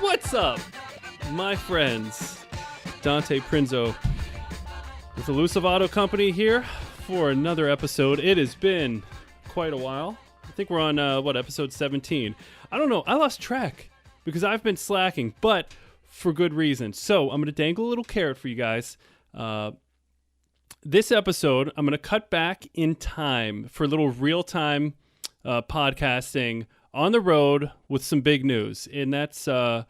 What's up, my friends? Dante Prinzo with Elusive Auto Company here for another episode. It has been quite a while. I think we're on, episode 17. I don't know. I lost track because I've been slacking, but for good reason. So I'm going to dangle a little carrot for you guys. This episode, I'm going to cut back in time for a little real-time podcasting on the road with some big news, and that's how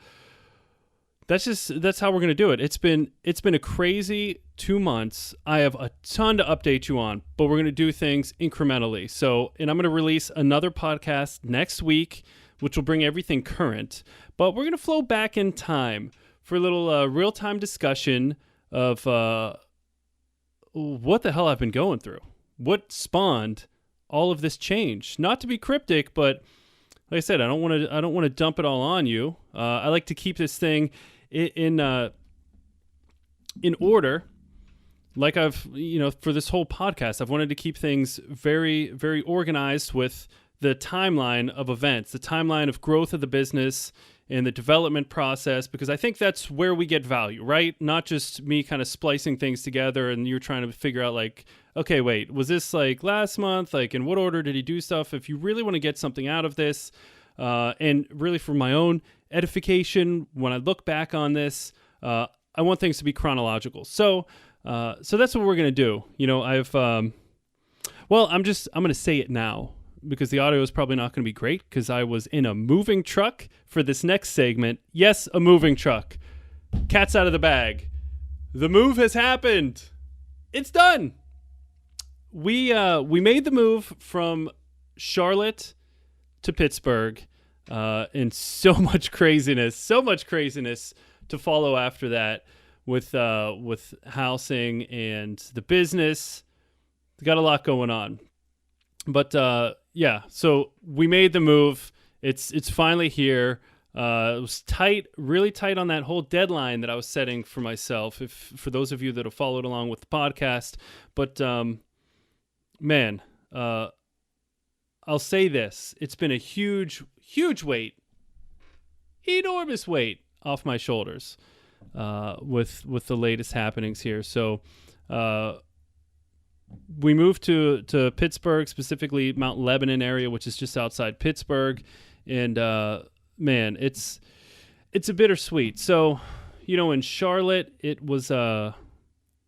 we're gonna do it. It's been a crazy 2 months. I have a ton to update you on, but we're gonna do things incrementally. And I'm gonna release another podcast next week, which will bring everything current. But we're gonna flow back in time for a little real-time discussion of what the hell I've been going through, what spawned all of this change. Not to be cryptic, but like I said, I don't want to dump it all on you. I like to keep this thing in order. Like for this whole podcast, I've wanted to keep things very, very organized with the timeline of events, the timeline of growth of the business and the development process, because I think that's where we get value, right? Not just me kind of splicing things together and you're trying to figure out like, okay, wait, was this like last month? Like in what order did he do stuff? If you really want to get something out of this, and really for my own edification, when I look back on this, I want things to be chronological. So that's what we're going to do. You know, I'm going to say it now, because the audio is probably not going to be great because I was in a moving truck for this next segment. Yes, a moving truck. Cat's out of the bag. The move has happened. It's done. We made the move from Charlotte to Pittsburgh, and so much craziness to follow after that with housing and the business. Got a lot going on. But so we made the move. It's finally here. It was tight, really tight on that whole deadline that I was setting for myself. For those of you that have followed along with the podcast, but man, I'll say this: it's been a huge weight, enormous weight off my shoulders with the latest happenings here. So. We moved to Pittsburgh, specifically Mount Lebanon area, which is just outside Pittsburgh. And, man, it's a bittersweet. So, in Charlotte, it was,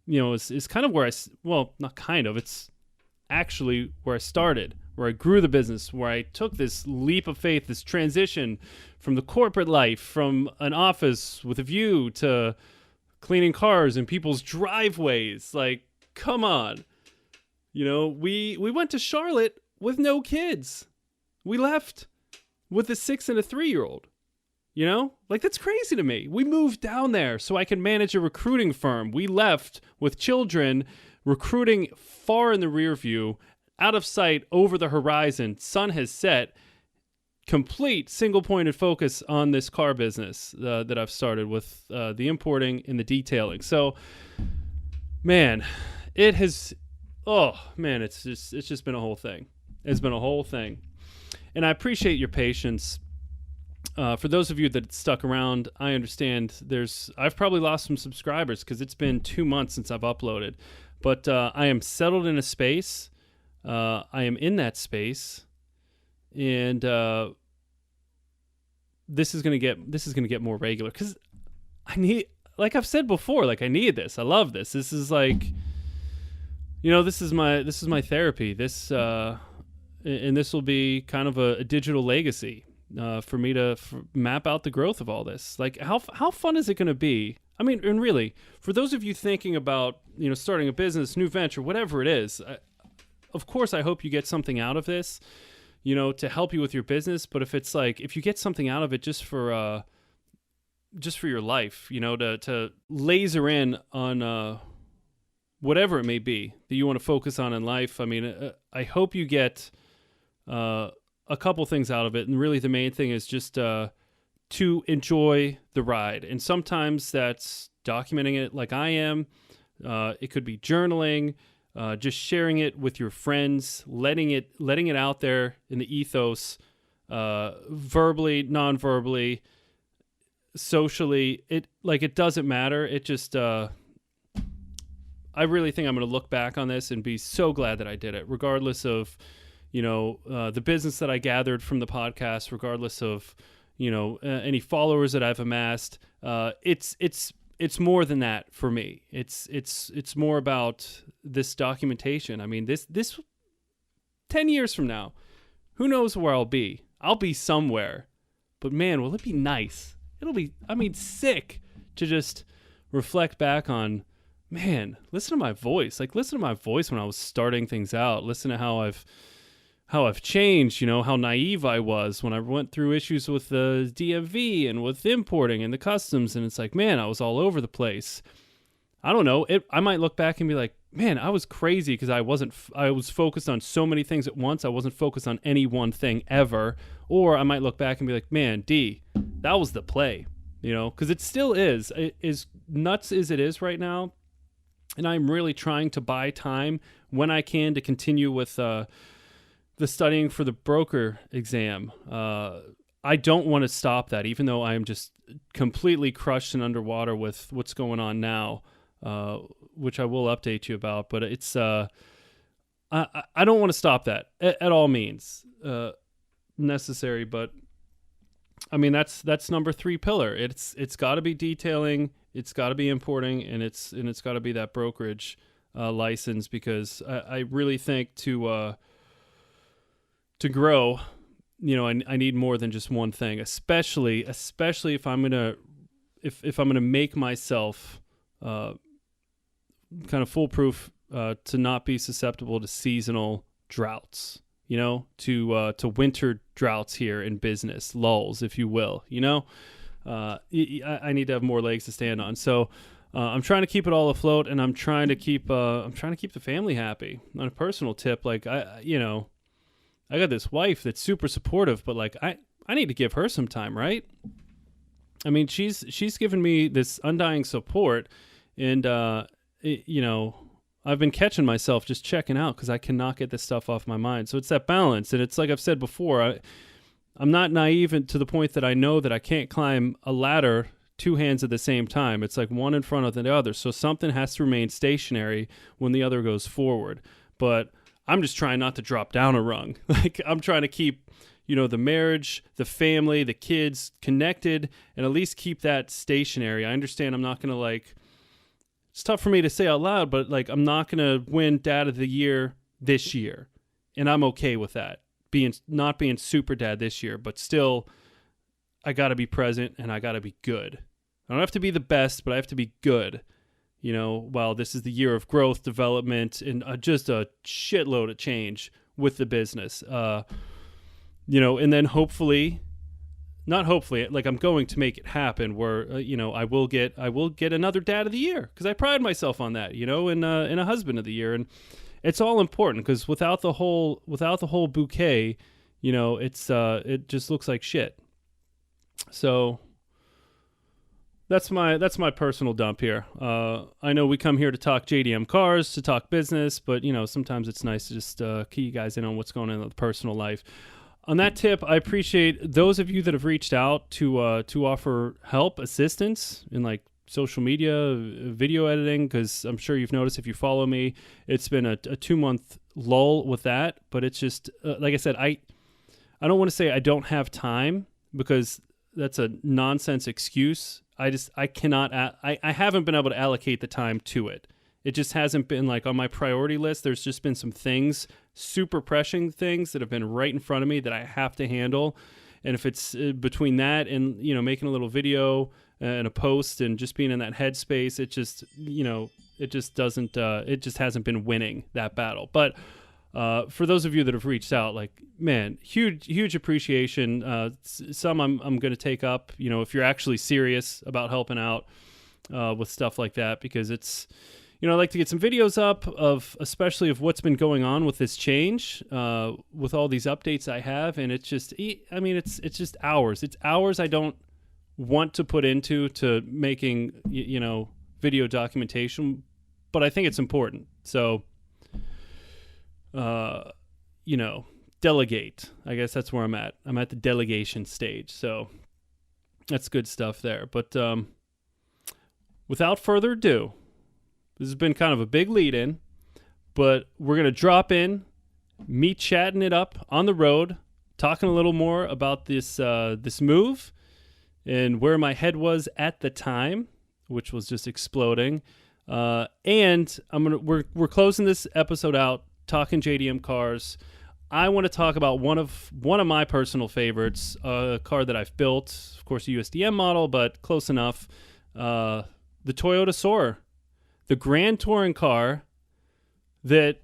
it's kind of where not kind of, it's actually where I started, where I grew the business, where I took this leap of faith, this transition from the corporate life, from an office with a view to cleaning cars in people's driveways. Like, come on. We went to Charlotte with no kids. We left with a 6 and a 3-year-old. Like that's crazy to me. We moved down there so I could manage a recruiting firm. We left with children, recruiting far in the rear view, out of sight, over the horizon. Sun has set. Complete single-pointed focus on this car business that I've started with the importing and the detailing. So, man, it has. Oh man, it's just been a whole thing. It's been a whole thing, and I appreciate your patience. For those of you that stuck around, I understand. I've probably lost some subscribers because it's been 2 months since I've uploaded, but I am settled in a space. I am in that space, and this is gonna get more regular because I need, like I've said before, like I need this. I love this. This is like. This is my therapy. This and this will be kind of a digital legacy for me to map out the growth of all this. Like how fun is it going to be? I mean, and really, for those of you thinking about starting a business, new venture, whatever it is, of course I hope you get something out of this, to help you with your business. But if you get something out of it just for your life, to laser in on. Whatever it may be that you want to focus on in life. I mean, I hope you get a couple things out of it. And really the main thing is just to enjoy the ride. And sometimes that's documenting it like I am. It could be journaling, just sharing it with your friends, letting it out there in the ethos, verbally, non-verbally, socially, it doesn't matter. It just, I really think I'm going to look back on this and be so glad that I did it, regardless of, the business that I gathered from the podcast, regardless of, any followers that I've amassed. It's more than that for me. It's more about this documentation. I mean, this 10 years from now, who knows where I'll be? I'll be somewhere, but man, will it be nice? It'll be, sick to just reflect back on, man, listen to my voice. Like, listen to my voice when I was starting things out. Listen to how I've changed, how naive I was when I went through issues with the DMV and with importing and the customs. And it's like, man, I was all over the place. I don't know. I might look back and be like, man, I was crazy because I was focused on so many things at once. I wasn't focused on any one thing ever. Or I might look back and be like, man, D, that was the play, because it still is. It is nuts as it is right now. And I'm really trying to buy time when I can to continue with the studying for the broker exam. I don't want to stop that, even though I am just completely crushed and underwater with what's going on now, which I will update you about. But it's I don't want to stop that at all means necessary. But I mean, that's number 3 pillar. It's got to be detailing, it's got to be importing, and it's got to be that brokerage license, because I really think to grow, I need more than just one thing, especially if I'm gonna make myself kind of foolproof to not be susceptible to seasonal droughts, to winter droughts here in business, lulls, if you will. I need to have more legs to stand on. So I'm trying to keep it all afloat, and I'm trying to keep the family happy. On a personal tip, like I got this wife that's super supportive, but like I need to give her some time, right? I mean, she's given me this undying support, and I've been catching myself just checking out because I cannot get this stuff off my mind. So it's that balance, and it's like I've said before, I'm not naive to the point that I know that I can't climb a ladder 2 hands at the same time. It's like one in front of the other. So something has to remain stationary when the other goes forward. But I'm just trying not to drop down a rung. Like, I'm trying to keep, the marriage, the family, the kids connected, and at least keep that stationary. I understand I'm not going to it's tough for me to say out loud, but I'm not going to win Dad of the Year this year. And I'm okay with that. Not being super dad this year, but still, I got to be present and I got to be good. I don't have to be the best, but I have to be good. While this is the year of growth, development, and just a shitload of change with the business. And then I'm going to make it happen where, I will get another Dad of the Year, because I pride myself on that, and a husband of the year. And it's all important, because without the whole bouquet, it just looks like shit. So that's my personal dump here. I know we come here to talk JDM cars, to talk business, but sometimes it's nice to just key you guys in on what's going on in the personal life. On that tip, I appreciate those of you that have reached out to offer help, assistance in social media, video editing, because I'm sure you've noticed if you follow me, it's been a 2-month lull with that. But it's just like I said, I don't want to say I don't have time, because that's a nonsense excuse. I cannot, I haven't been able to allocate the time to it. It just hasn't been on my priority list. There's just been some things, super pressing things that have been right in front of me that I have to handle. And if it's between that and, making a little video and a post and just being in that headspace, it just, it just hasn't been winning that battle. But for those of you that have reached out, man, huge appreciation. Some I'm going to take up, if you're actually serious about helping out with stuff like that, because it's, I'd like to get some videos up especially of what's been going on with this change, with all these updates I have. And it's just, it's just hours. It's hours I don't want to put into making, video documentation, but I think it's important. So, delegate. I guess that's where I'm at. I'm at the delegation stage. So That's good stuff there. But without further ado, this has been kind of a big lead in, but we're going to drop in, me chatting it up on the road, talking a little more about this this move and where my head was at the time, which was just exploding. And we're closing this episode out talking JDM cars. I want to talk about one of my personal favorites, a car that I've built, of course, a USDM model, but close enough. The Toyota Soarer, the Grand Touring car that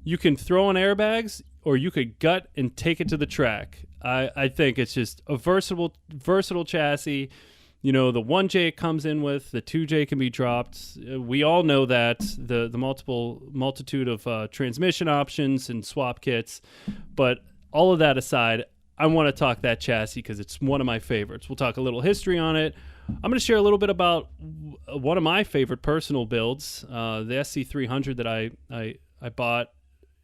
you can throw on airbags or you could gut and take it to the track. I think it's just a versatile chassis. You know, the 1J it comes in with, the 2J can be dropped. We all know that, the multitude of transmission options and swap kits. But all of that aside, I want to talk that chassis because it's one of my favorites. We'll talk a little history on it. I'm going to share a little bit about one of my favorite personal builds, the SC300 that I bought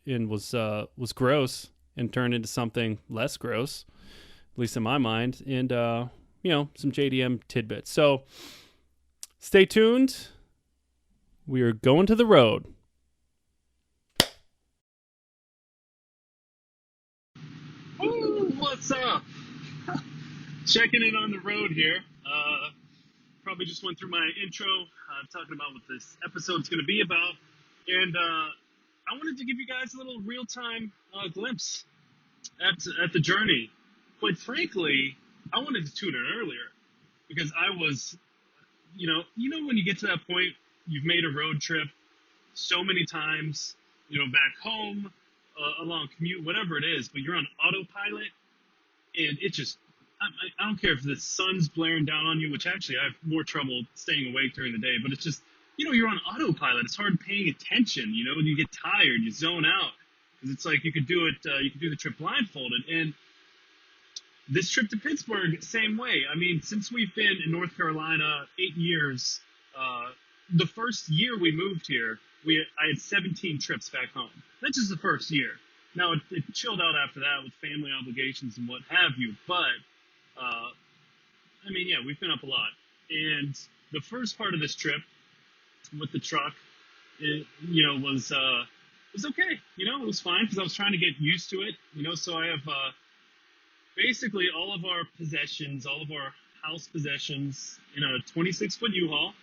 and was gross and turned into something less gross, at least in my mind, and some JDM tidbits. So stay tuned. We are going to the road. Ooh, what's up? Checking in on the road here. Probably just went through my intro, talking about what this episode's going to be about. And I wanted to give you guys a little real-time glimpse at the journey. Quite frankly, I wanted to tune in earlier because I was, when you get to that point, you've made a road trip so many times, back home, a long commute, whatever it is, but you're on autopilot, and it just, I don't care if the sun's blaring down on you, which actually I have more trouble staying awake during the day, but it's just, you're on autopilot. It's hard paying attention, when you get tired, you zone out, because it's like you could do the trip blindfolded. And this trip to Pittsburgh, same way. I mean, since we've been in North Carolina 8 years, the first year we moved here, I had 17 trips back home. That's just the first year. Now, it chilled out after that with family obligations and what have you, but, we've been up a lot. And the first part of this trip with the truck, was okay. It was fine because I was trying to get used to it, so I have basically all of our possessions, all of our house possessions in a 26-foot U-Haul.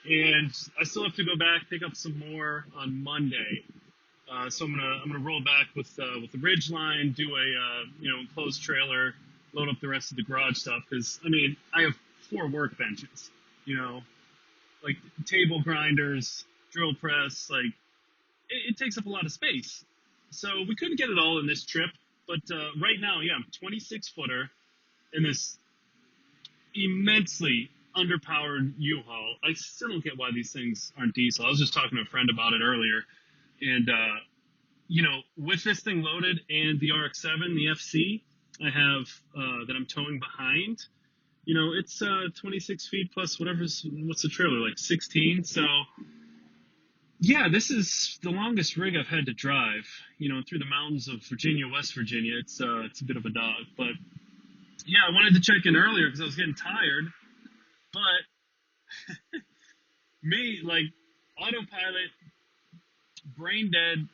And I still have to go back, pick up some more on Monday. So I'm gonna roll back with the Ridge line, do a enclosed trailer, load up the rest of the garage stuff because I have 4 workbenches, like table grinders, drill press, like it takes up a lot of space. So we couldn't get it all in this trip, but right now, I'm 26-footer in this immensely underpowered U-Haul. I still don't get why these things aren't diesel. I was just talking to a friend about it earlier. And, with this thing loaded and the RX-7, the FC, I have that I'm towing behind, it's 26 feet plus what's the trailer, like 16. So, yeah, this is the longest rig I've had to drive, through the mountains of Virginia, West Virginia. It's a bit of a dog. But, yeah, I wanted to check in earlier because I was getting tired. But me, like, autopilot, brain dead,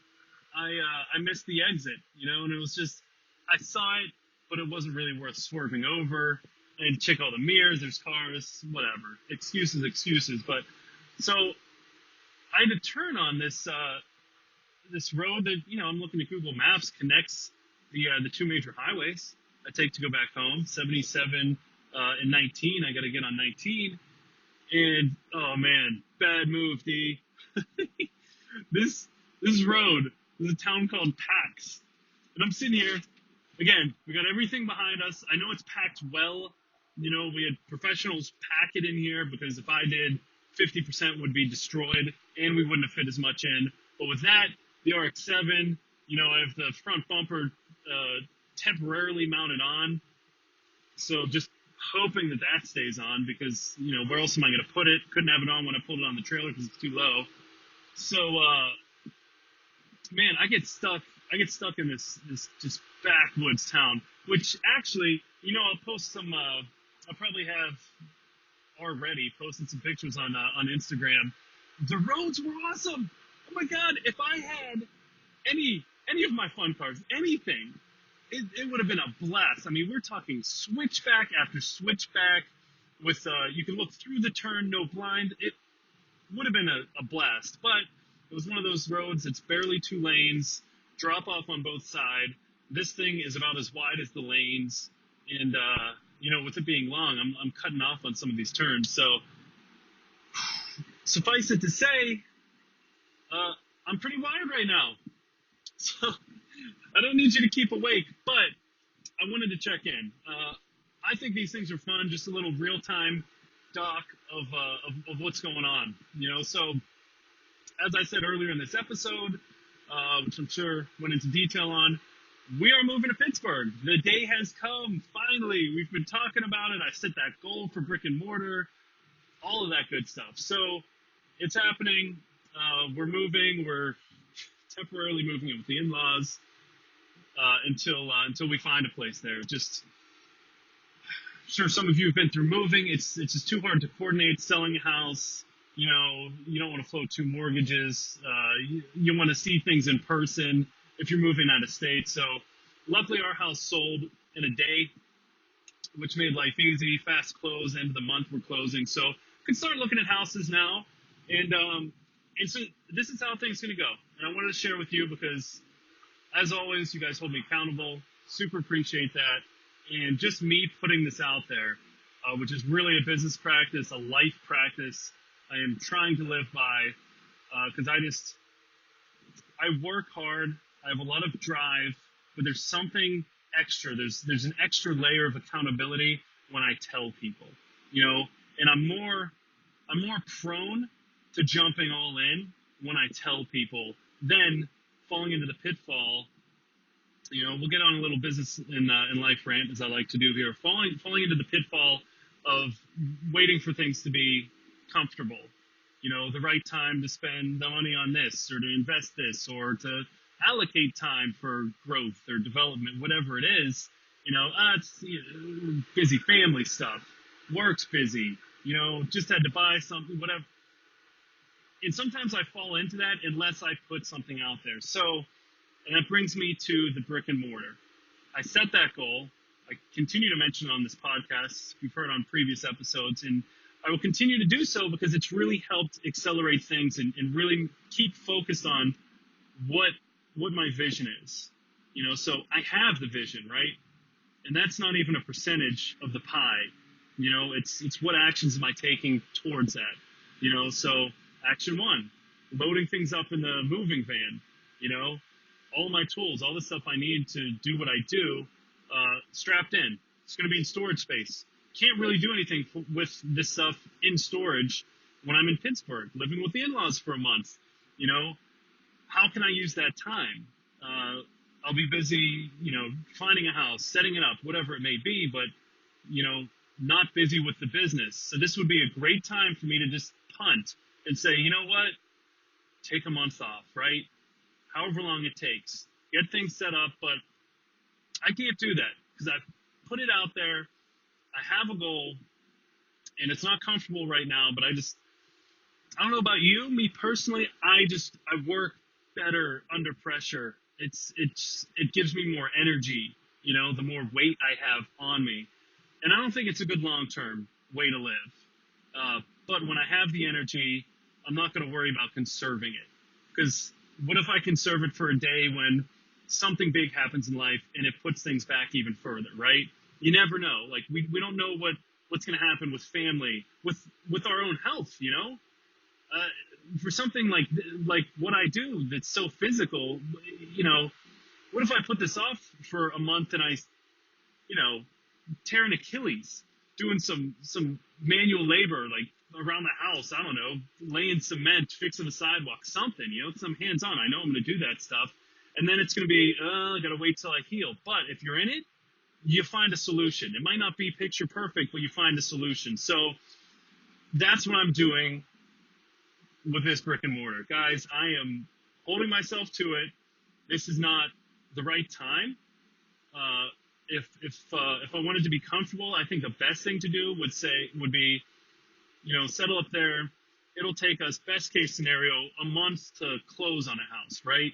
I missed the exit, and it was just, I saw it, but it wasn't really worth swerving over. And check all the mirrors, there's cars, whatever. Excuses. But so I had to turn on this this road that, I'm looking at Google Maps, connects the 2 major highways I take to go back home, 77 and 19. I got to get on 19. And, oh, man, bad move, D. This road is a town called Pax. And I'm sitting here, again, we got everything behind us. I know it's packed well. We had professionals pack it in here because if I did, 50% would be destroyed and we wouldn't have fit as much in. But with that, the RX-7, I have the front bumper temporarily mounted on. So just hoping that stays on because, where else am I going to put it? Couldn't have it on when I pulled it on the trailer because it's too low. So, man, I get stuck in this just backwoods town, which actually I'll post some. I'll probably have already posted some pictures on Instagram. The roads were awesome. Oh my God! If I had any of my fun cars, anything, it would have been a blast. I mean, we're talking switchback after switchback with you can look through the turn, no blind. It would have been a blast, but it was one of those roads that's barely 2 lanes, drop off on both sides. This thing is about as wide as the lanes, and with it being long, I'm cutting off on some of these turns. So suffice it to say, I'm pretty wired right now. So I don't need you to keep awake, but I wanted to check in. I think these things are fun, just a little real-time doc of what's going on. So as I said earlier in this episode, which I'm sure went into detail on, we are moving to Pittsburgh. The day has come, finally. We've been talking about it. I set that goal for brick and mortar, all of that good stuff. So it's happening. We're moving. We're temporarily moving in with the in-laws until we find a place there. Just sure some of you have been through moving. It's just too hard to coordinate selling a house. You don't want to float 2 mortgages. You want to see things in person if you're moving out of state. So luckily our house sold in a day, which made life easy. Fast close, end of the month we're closing. So we can start looking at houses now. And so this is how things are going to go. And I wanted to share with you because, as always, you guys hold me accountable. Super appreciate that. And just me putting this out there, which is really a business practice, a life practice, I am trying to live by, because I work hard. I have a lot of drive, but there's something extra. There's an extra layer of accountability when I tell people, and I'm more prone to jumping all in when I tell people than falling into the pitfall. We'll get on a little business in life rant, as I like to do here. Falling into the pitfall of waiting for things to be comfortable. The right time to spend the money on this, or to invest this, or to allocate time for growth or development, whatever it is. It's busy family stuff, work's busy. Just had to buy something, whatever. And sometimes I fall into that unless I put something out there. So, and that brings me to the brick and mortar. I set that goal. I continue to mention it on this podcast. We've heard on previous episodes, and I will continue to do so because it's really helped accelerate things and really keep focused on what my vision is. So I have the vision, right? And that's not even a percentage of the pie. It's what actions am I taking towards that? So action 1, loading things up in the moving van, all my tools, all the stuff I need to do what I do, strapped in. It's going to be in storage space. Can't really do anything with this stuff in storage when I'm in Pittsburgh, living with the in-laws for a month. How can I use that time? I'll be busy, finding a house, setting it up, whatever it may be, but, not busy with the business. So this would be a great time for me to just punt and say, you know what? Take a month off, right? However long it takes. Get things set up, but I can't do that because I've put it out there. I have a goal, and it's not comfortable right now, but I don't know about you. Me personally, I work better under pressure. It gives me more energy, the more weight I have on me. And I don't think it's a good long-term way to live. But when I have the energy, I'm not going to worry about conserving it. Because what if I conserve it for a day when something big happens in life and it puts things back even further, right? You never know. Like, we don't know what's going to happen with family, with our own health, for something like what I do that's so physical, what if I put this off for a month and I, tear an Achilles doing some manual labor, like around the house, I don't know, laying cement, fixing the sidewalk, something, some hands-on. I know I'm going to do that stuff. And then it's going to be, I got to wait till I heal. But if you're in it, you find a solution. It might not be picture perfect, but you find a solution. So that's what I'm doing with this brick and mortar. Guys, I am holding myself to it. This is not the right time. if I wanted to be comfortable, I think the best thing to do would be, settle up there. It'll take us, best case scenario, a month to close on a house, right?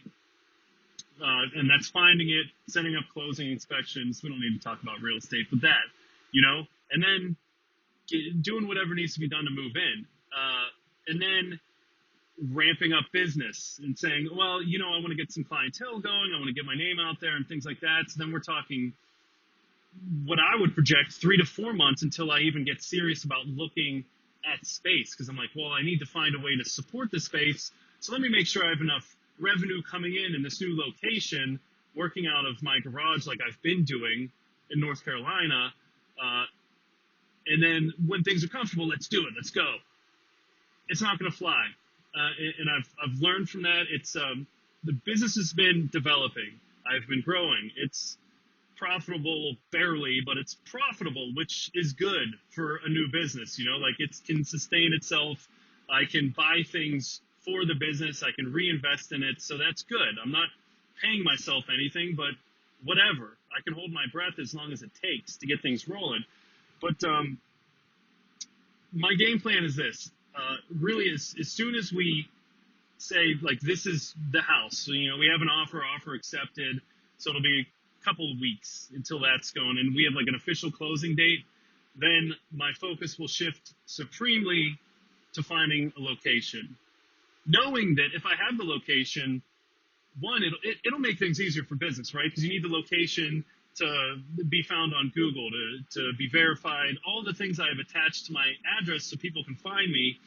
And that's finding it, setting up closing inspections. We don't need to talk about real estate, but that, and then doing whatever needs to be done to move in. And then ramping up business and saying, well, I want to get some clientele going. I want to get my name out there and things like that. So then we're talking what I would project 3 to 4 months until I even get serious about looking at space. Because I'm like, well, I need to find a way to support the space. So let me make sure I have enough revenue coming in this new location, working out of my garage like I've been doing in North Carolina. And then when things are comfortable, let's do it. Let's go. It's not going to fly. And I've learned from that. It's the business has been developing. I've been growing. It's profitable barely, but it's profitable, which is good for a new business. Like it can sustain itself. I can buy things for the business. I can reinvest in it. So that's good. I'm not paying myself anything, but whatever. I can hold my breath as long as it takes to get things rolling. But my game plan is this. Really, as soon as we say, like, this is the house, so, we have an offer accepted, so it'll be a couple of weeks until that's going, and we have, like, an official closing date, then my focus will shift supremely to finding a location. Knowing that if I have the location, one, it'll make things easier for business, right? Because you need the location to be found on Google, to be verified, all the things I have attached to my address so people can find me.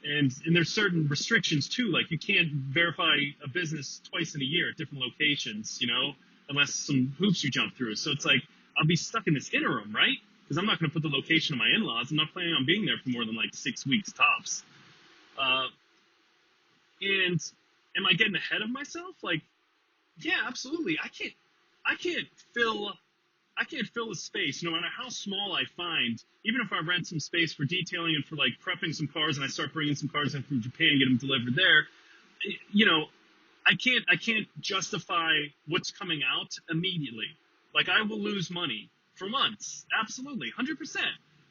And there's certain restrictions too, like you can't verify a business twice in a year at different locations, unless some hoops you jump through. So it's like, I'll be stuck in this interim, right? Because I'm not going to put the location of my in-laws. I'm not planning on being there for more than like 6 weeks tops. And am I getting ahead of myself? Like, yeah, absolutely. I can't fill a space, no matter how small I find, even if I rent some space for detailing and for like prepping some cars and I start bringing some cars in from Japan, get them delivered there, I can't justify what's coming out immediately. Like I will lose money for months. Absolutely. 100%,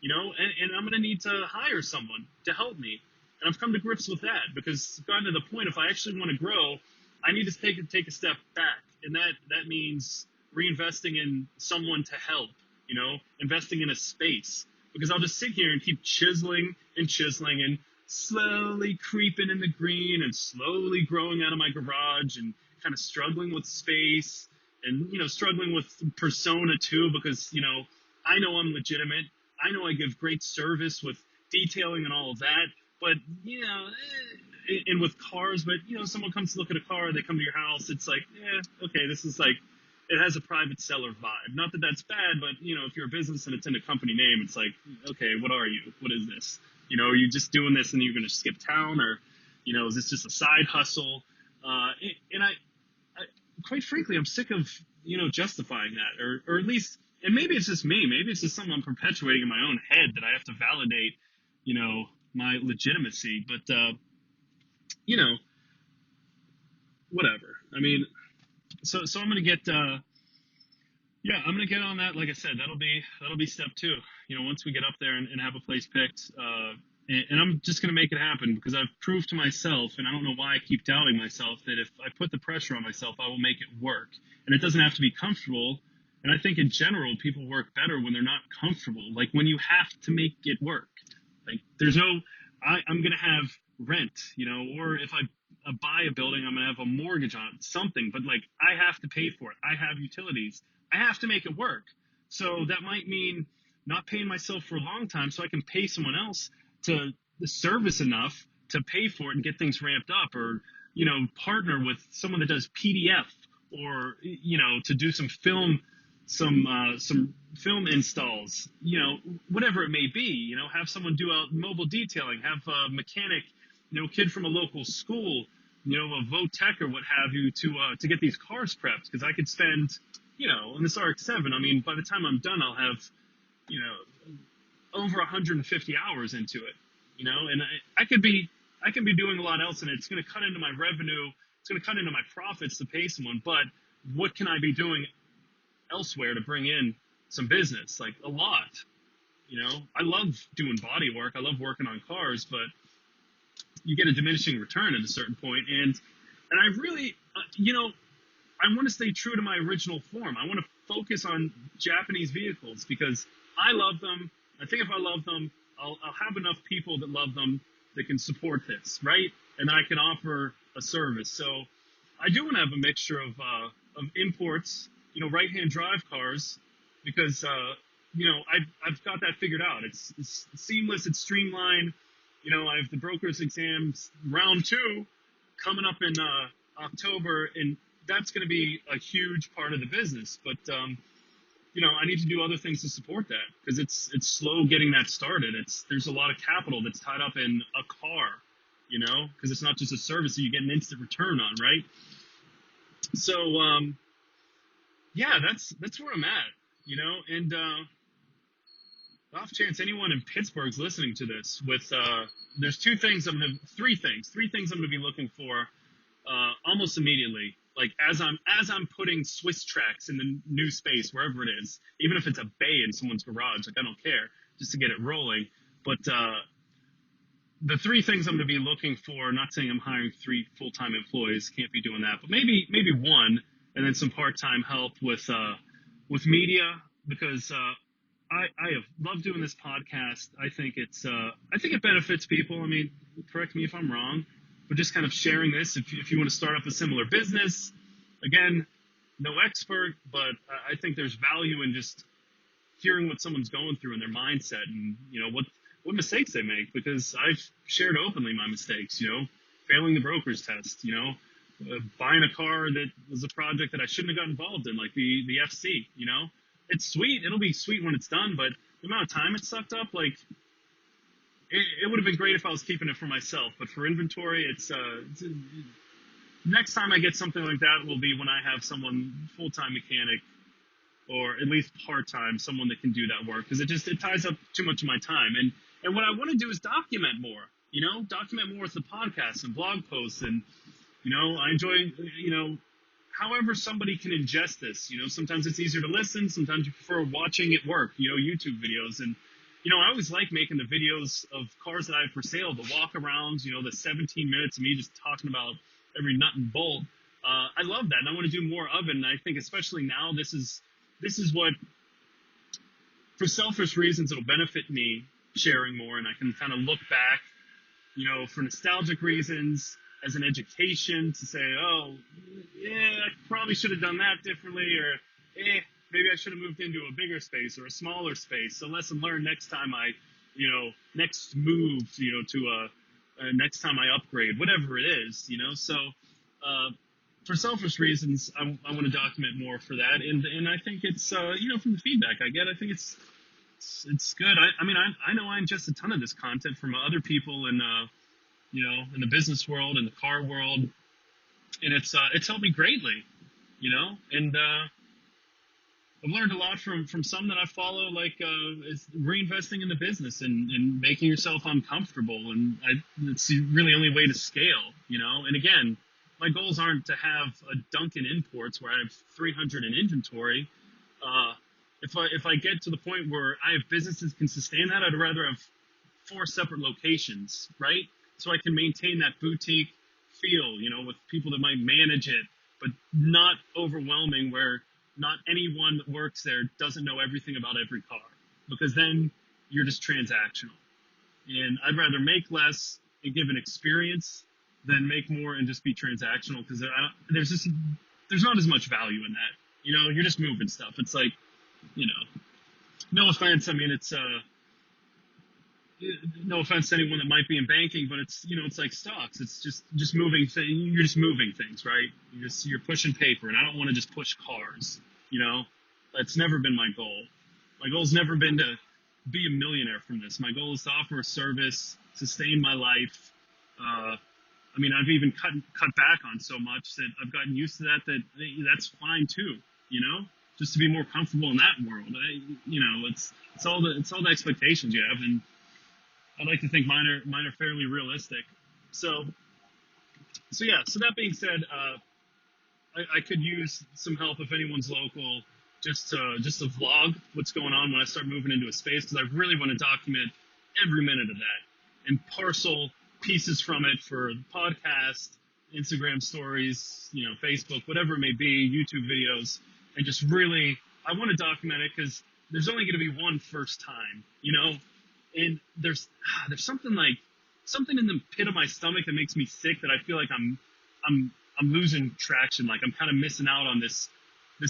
and I'm going to need to hire someone to help me. And I've come to grips with that because I've gotten to the point, if I actually want to grow, I need to take a step back. And that means reinvesting in someone to help, investing in a space. Because I'll just sit here and keep chiseling and slowly creeping in the green and slowly growing out of my garage and kind of struggling with space and, struggling with persona too, because, I know I'm legitimate. I know I give great service with detailing and all of that. But, and with cars, but, someone comes to look at a car, they come to your house, it's like, okay, this is like, it has a private seller vibe. Not that that's bad, but, if you're a business and it's in a company name, it's like, okay, what are you? What is this? Are you just doing this and you're going to skip town? Or, is this just a side hustle? And I quite frankly, I'm sick of, justifying that. Or at least, and maybe it's just me. Maybe it's just something I'm perpetuating in my own head that I have to validate, my legitimacy. But, whatever. I mean, so I'm going to get, I'm going to get on that. Like I said, that'll be step 2, once we get up there and have a place picked, and I'm just going to make it happen because I've proved to myself, and I don't know why I keep doubting myself, that if I put the pressure on myself, I will make it work. And it doesn't have to be comfortable. And I think in general, people work better when they're not comfortable. Like when you have to make it work, like there's no, I'm going to have rent, or if I buy a building, I'm going to have a mortgage on it, something, but like I have to pay for it. I have utilities. I have to make it work. So that might mean not paying myself for a long time so I can pay someone else to service enough to pay for it and get things ramped up, or, partner with someone that does PDF, or, to do some film installs, whatever it may be, have someone do out mobile detailing, have a mechanic, kid from a local school, a Votech or what have you to get these cars prepped. Cause I could spend, on this RX-7, I mean, by the time I'm done, I'll have, over 150 hours into it, and I could be doing a lot else, and it's going to cut into my revenue. It's going to cut into my profits to pay someone, but what can I be doing elsewhere to bring in some business, like a lot. I love doing body work. I love working on cars, but you get a diminishing return at a certain point. And I really, I want to stay true to my original form. I want to focus on Japanese vehicles because I love them. I think if I love them, I'll have enough people that love them that can support this, right? And I can offer a service. So I do want to have a mixture of imports, right-hand drive cars, because I've got that figured out. It's seamless. It's streamlined. I have the broker's exams round 2 coming up in October, and that's going to be a huge part of the business. But I need to do other things to support that because it's slow getting that started. There's a lot of capital that's tied up in a car, because it's not just a service that you get an instant return on, right? So yeah, that's where I'm at, and off chance anyone in Pittsburgh's listening to this, with there's three things I'm gonna be looking for almost immediately. Like as I'm putting Swiss tracks in the new space, wherever it is, even if it's a bay in someone's garage, like I don't care, just to get it rolling. But the 3 things I'm going to be looking for, not saying I'm hiring 3 full-time employees, can't be doing that, but maybe 1, and then some part-time help with media, because I have loved doing this podcast. I think it benefits people. I mean, correct me if I'm wrong, but just kind of sharing this. If you want to start up a similar business, again, no expert, but I think there's value in just hearing what someone's going through in their mindset and, what mistakes they make, because I've shared openly my mistakes, failing the broker's test, buying a car that was a project that I shouldn't have got involved in, like the FC, it's sweet. It'll be sweet when it's done, but the amount of time it sucked up, like, it would have been great if I was keeping it for myself, but for inventory, it's next time I get something like that will be when I have someone full-time mechanic, or at least part-time, someone that can do that work, because it ties up too much of my time. And what I want to do is document more, with the podcast and blog posts, and, I enjoy, however somebody can ingest this. Sometimes it's easier to listen, sometimes you prefer watching it work, YouTube videos. And I always like making the videos of cars that I have for sale, the walk-arounds, the 17 minutes of me just talking about every nut and bolt. I love that, and I want to do more of it. And I think especially now, this is what, for selfish reasons, it'll benefit me sharing more, and I can kind of look back, for nostalgic reasons, as an education, to say, oh, yeah, I probably should have done that differently, or maybe I should have moved into a bigger space or a smaller space. So lesson learned next time I, next move, to next time I upgrade, whatever it is, So for selfish reasons, I want to document more for that. And I think it's, from the feedback I get, I think it's good. I know I ingest a ton of this content from other people in, in the business world, in the car world, and it's helped me greatly, and I've learned a lot from some that I follow, like is reinvesting in the business and making yourself uncomfortable, and it's really the only way to scale, and again, my goals aren't to have a Duncan Imports where I have 300 in inventory. If I get to the point where I have businesses can sustain that, I'd rather have 4 separate locations, right? So I can maintain that boutique feel, with people that might manage it, but not overwhelming, where not anyone that works there doesn't know everything about every car, because then you're just transactional. And I'd rather make less and give an experience than make more and just be transactional, because there's not as much value in that. You're just moving stuff. It's like, no offense. I mean, it's no offense to anyone that might be in banking, but it's it's like stocks. It's just moving things. You're just moving things, right? You're pushing paper, and I don't want to just push cars. That's never been my goal. My goal's never been to be a millionaire from this. My goal is to offer a service, sustain my life. I've even cut back on so much that I've gotten used to that that's fine too. Just to be more comfortable in that world. It's all the expectations you have, and I'd like to think mine are fairly realistic. So that being said, I could use some help if anyone's local, just to vlog what's going on when I start moving into a space, because I really want to document every minute of that and parcel pieces from it for the podcast, Instagram stories, Facebook, whatever it may be, YouTube videos, and just really, I want to document it because there's only going to be one first time, and there's something in the pit of my stomach that makes me sick, that I feel like I'm losing traction, like I'm kind of missing out on this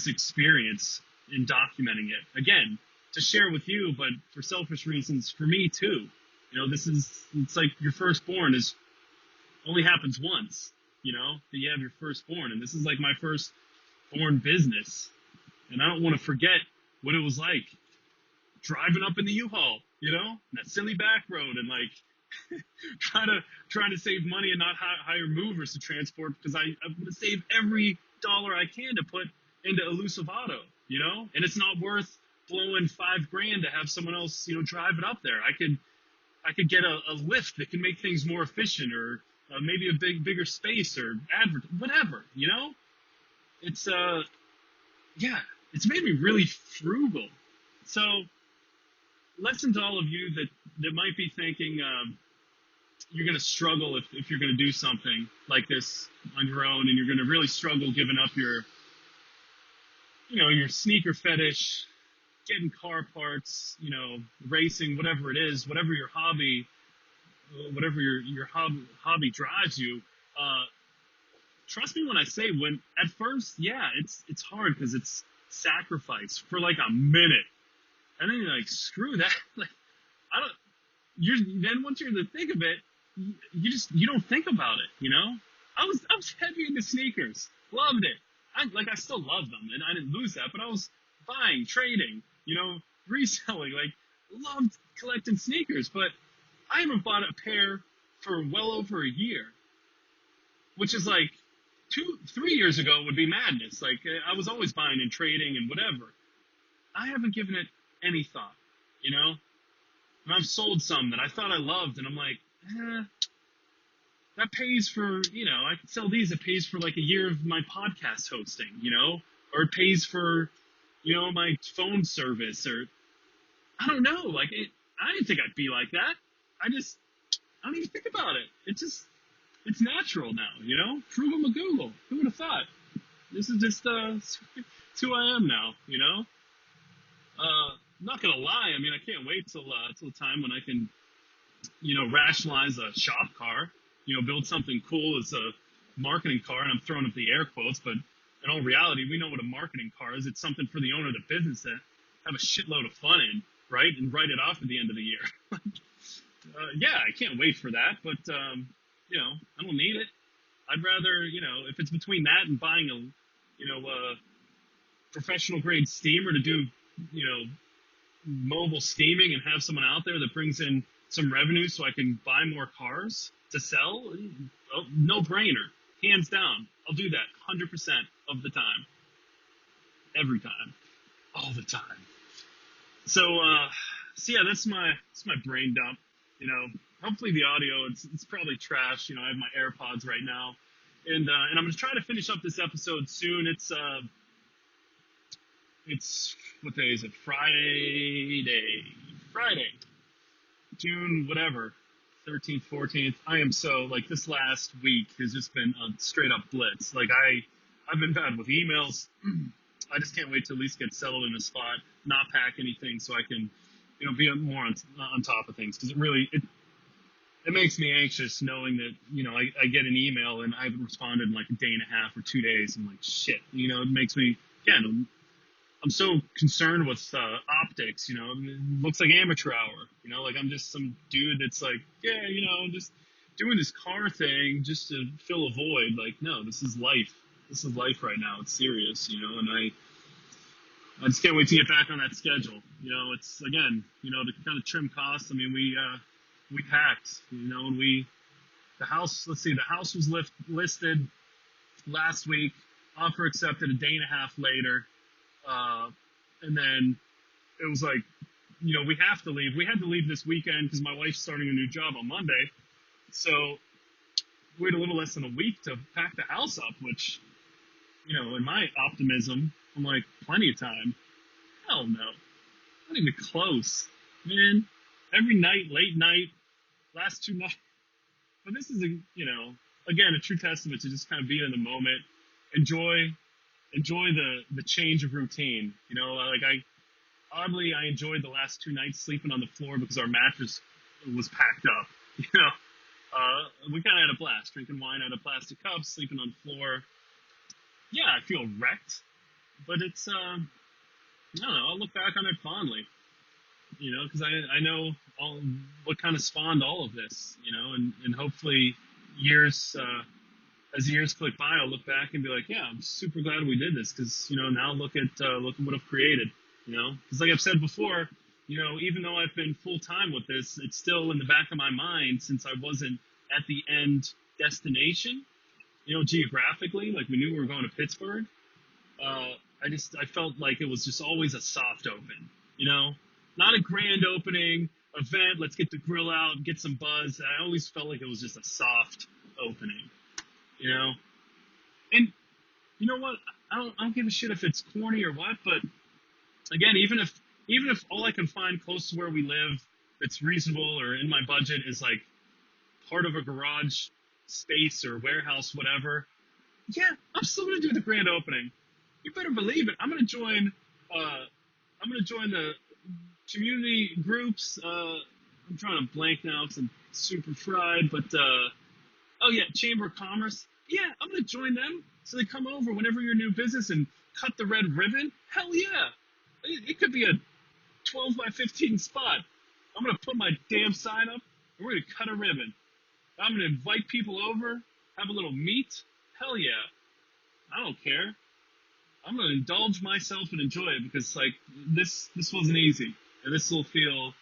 experience in documenting it. Again, to share with you, but for selfish reasons, for me too. It's like your firstborn only happens once, that you have your firstborn. And this is like my firstborn business. And I don't want to forget what it was like driving up in the U-Haul, that silly back road, and like trying to save money and not hire movers to transport, because I'm going to save every dollar I can to put into elusive auto, and it's not worth blowing $5,000 to have someone else, drive it up there. I could get a lift that can make things more efficient, or maybe a bigger space, or whatever, It's it's made me really frugal. So, lesson to all of you that might be thinking you're going to struggle if you're going to do something like this on your own, and you're going to really struggle giving up your sneaker fetish, getting car parts, racing, whatever it is, whatever your hobby drives you. Trust me when I say, when at first, it's hard, because it's sacrifice for like a minute, and then you're like, screw that. Like, then once you're in the thick of it, you don't think about it. I was heavy into sneakers, loved it. I still love them, and I didn't lose that, but I was buying, trading, reselling, like, loved collecting sneakers. But I haven't bought a pair for well over a year, which is like 3 years ago would be madness. Like, I was always buying and trading and whatever. I haven't given it any thought, and I've sold some that I thought I loved, and I'm like, that pays for, I could sell these. It pays for like a year of my podcast hosting, or it pays for, my phone service, or I don't know. Like, I didn't think I'd be like that. I don't even think about it. It's natural now, Frugal McGoogle. Who would have thought? This is just, it's who I am now, I'm not gonna lie. I mean, I can't wait till the time when I can, rationalize a shop car, build something cool as a marketing car, and I'm throwing up the air quotes, but in all reality, we know what a marketing car is. It's something for the owner of the business to have a shitload of fun in, right? And write it off at the end of the year. I can't wait for that, but, I don't need it. I'd rather, if it's between that and buying a professional grade steamer to do, mobile steaming and have someone out there that brings in some revenue so I can buy more cars to sell, no brainer, hands down. I'll do that 100% of the time, every time, all the time. So that's my brain dump. Hopefully the audio, it's probably trash. I have my AirPods right now, and I'm gonna try to finish up this episode soon. It's what day is it? Friday, June, whatever, 13th, 14th. I am so, like, this last week has just been a straight up blitz. Like, I've been bad with emails. I just can't wait to at least get settled in a spot, not pack anything, so I can, be more on top of things. Because it makes me anxious knowing that, I get an email and I haven't responded in like a day and a half or 2 days. I'm like, shit. It makes me, again, I'm so concerned with optics, it looks like amateur hour, like I'm just some dude that's like, just doing this car thing just to fill a void. Like, no, this is life. This is life right now. It's serious, and I just can't wait to get back on that schedule. It's, again, to kind of trim costs. I mean, we packed, and the house was listed last week, offer accepted a day and a half later. And then it was like, we have to leave. We had to leave this weekend because my wife's starting a new job on Monday. So we had a little less than a week to pack the house up, which, in my optimism, I'm like, plenty of time. Hell no. Not even close. Man, every night, late night, last 2 nights. But this is again, a true testament to just kind of being in the moment. Enjoy the change of routine. I enjoyed the last 2 nights sleeping on the floor because our mattress was packed up. We kind of had a blast drinking wine out of plastic cups, sleeping on the floor. Yeah, I feel wrecked, but it's I don't know. I'll look back on it fondly, because I know what kind of spawned all of this, and hopefully as years click by, I'll look back and be like, yeah, I'm super glad we did this because now look at what I've created, because like I've said before, even though I've been full time with this, it's still in the back of my mind since I wasn't at the end destination, geographically, like we knew we were going to Pittsburgh. I felt like it was just always a soft open, not a grand opening event. Let's get the grill out and get some buzz. I always felt like it was just a soft opening, and you know what? I don't give a shit if it's corny or what, but again, even if all I can find close to where we live that's reasonable or in my budget is like part of a garage space or warehouse, whatever, yeah, I'm still gonna do the grand opening. You better believe it. I'm gonna join the community groups. I'm trying to blank now because I'm super fried, but oh yeah, Chamber of Commerce. Yeah, I'm gonna join them so they come over whenever you're a new business and cut the red ribbon. Hell yeah, it could be a 12 by 15 spot. I'm gonna put my damn sign up and we're gonna cut a ribbon. I'm gonna invite people over, have a little meet. Hell yeah, I don't care. I'm gonna indulge myself and enjoy it because like this wasn't easy, and this will feel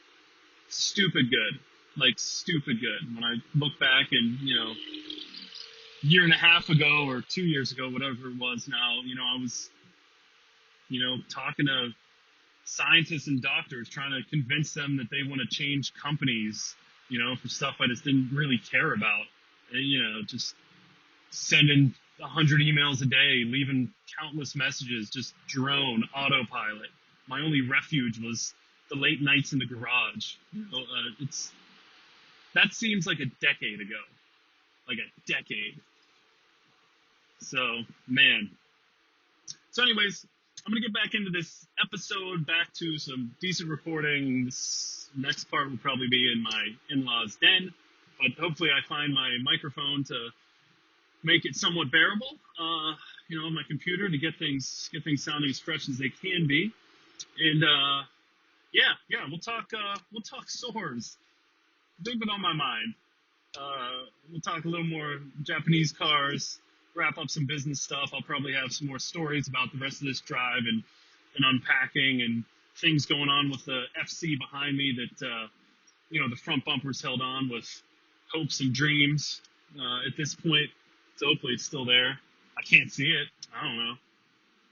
stupid good, like stupid good when I look back and year and a half ago or 2 years ago, whatever it was now, I was talking to scientists and doctors trying to convince them that they want to change companies, for stuff I just didn't really care about, and, just sending 100 emails a day, leaving countless messages, just drone, autopilot. My only refuge was the late nights in the garage. That seems like a decade ago, like a decade. So, man. So anyways, I'm going to get back into this episode, back to some decent recording. This next part will probably be in my in-laws' den, but hopefully I find my microphone to make it somewhat bearable, on my computer to get things sounding as fresh as they can be. And, yeah, we'll talk Soarers. They've been on my mind. We'll talk a little more Japanese cars, wrap up some business stuff. I'll probably have some more stories about the rest of this drive and unpacking and things going on with the FC behind me that, the front bumper's held on with hopes and dreams at this point. So hopefully it's still there. I can't see it. I don't know.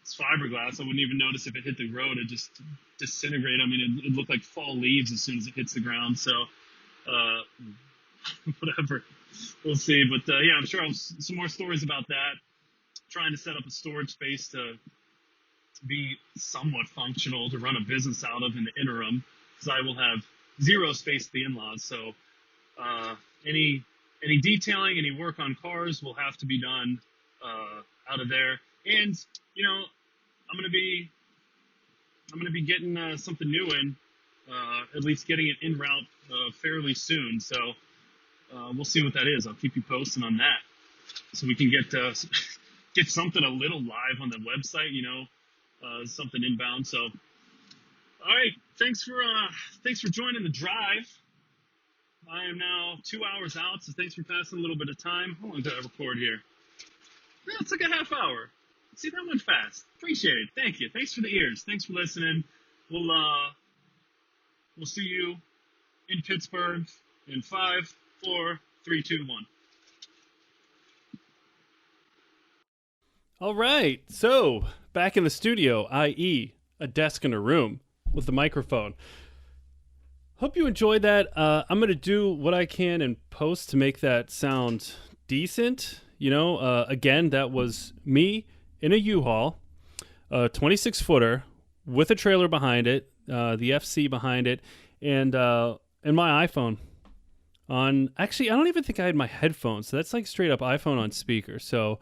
It's fiberglass. I wouldn't even notice if it hit the road. It just disintegrated. I mean, it looked like fall leaves as soon as it hits the ground. So, whatever. We'll see. But, yeah, I'm sure I'll have some more stories about that. Trying to set up a storage space to be somewhat functional to run a business out of in the interim, because I will have zero space at the in-laws. So, any detailing, any work on cars will have to be done out of there. And I'm gonna be getting something new in, at least getting it en route fairly soon. So we'll see what that is. I'll keep you posted on that, so we can get something a little live on the website. Something inbound. So all right, thanks for joining the drive. I am now 2 hours out, so thanks for passing a little bit of time. How long did I record here? Yeah, it's like a half hour. See, that went fast. Appreciate it. Thank you. Thanks for the ears. Thanks for listening. We'll see you in Pittsburgh in 5, 4, 3, 2, 1. All right, so back in the studio, i.e. a desk in a room with the microphone. Hope you enjoyed that. I'm going to do what I can in post to make that sound decent. Again, that was me in a U-Haul, a 26-footer with a trailer behind it, the FC behind it, and my iPhone on. Actually, I don't even think I had my headphones. So that's like straight up iPhone on speaker. So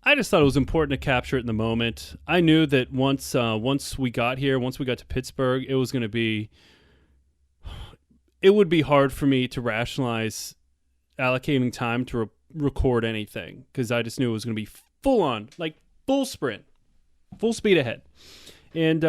I just thought it was important to capture it in the moment. I knew that once we got here, once we got to Pittsburgh, it would be hard for me to rationalize allocating time to record anything, because I just knew it was going to be full on, like full sprint, full speed ahead. And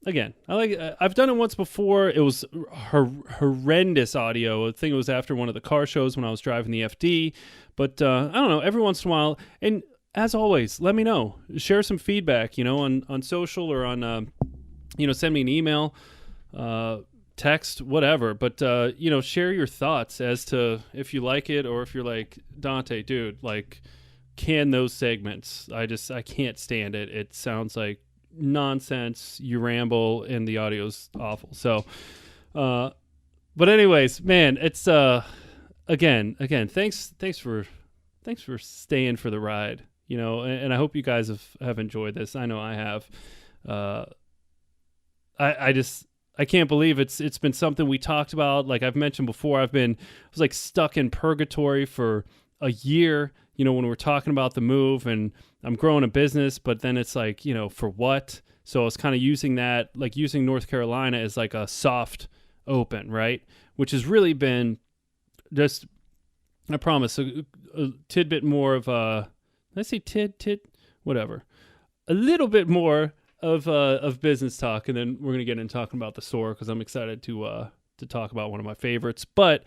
again, I've done it once before. It was horrendous audio. I think it was after one of the car shows when I was driving the FD. But I don't know, every once in a while. And as always, let me know. Share some feedback, on social, or on, send me an email, text, whatever. But, share your thoughts as to if you like it, or if you're like, Dante, dude, like, can those segments. I can't stand it. It sounds like nonsense. You ramble and the audio's awful. So, but anyways, man, it's, again, thanks for staying for the ride, and I hope you guys have enjoyed this. I know I have. I can't believe it's been something we talked about. Like I've mentioned before, I was like stuck in purgatory for a year, when we're talking about the move, and I'm growing a business, but then it's like, for what? So I was kind of using that, like using North Carolina as like a soft open, right? Which has really been just, I promise, a tidbit more of did I say whatever, a little bit more of business talk, and then we're gonna get into talking about the Soarer, because I'm excited to talk about one of my favorites. But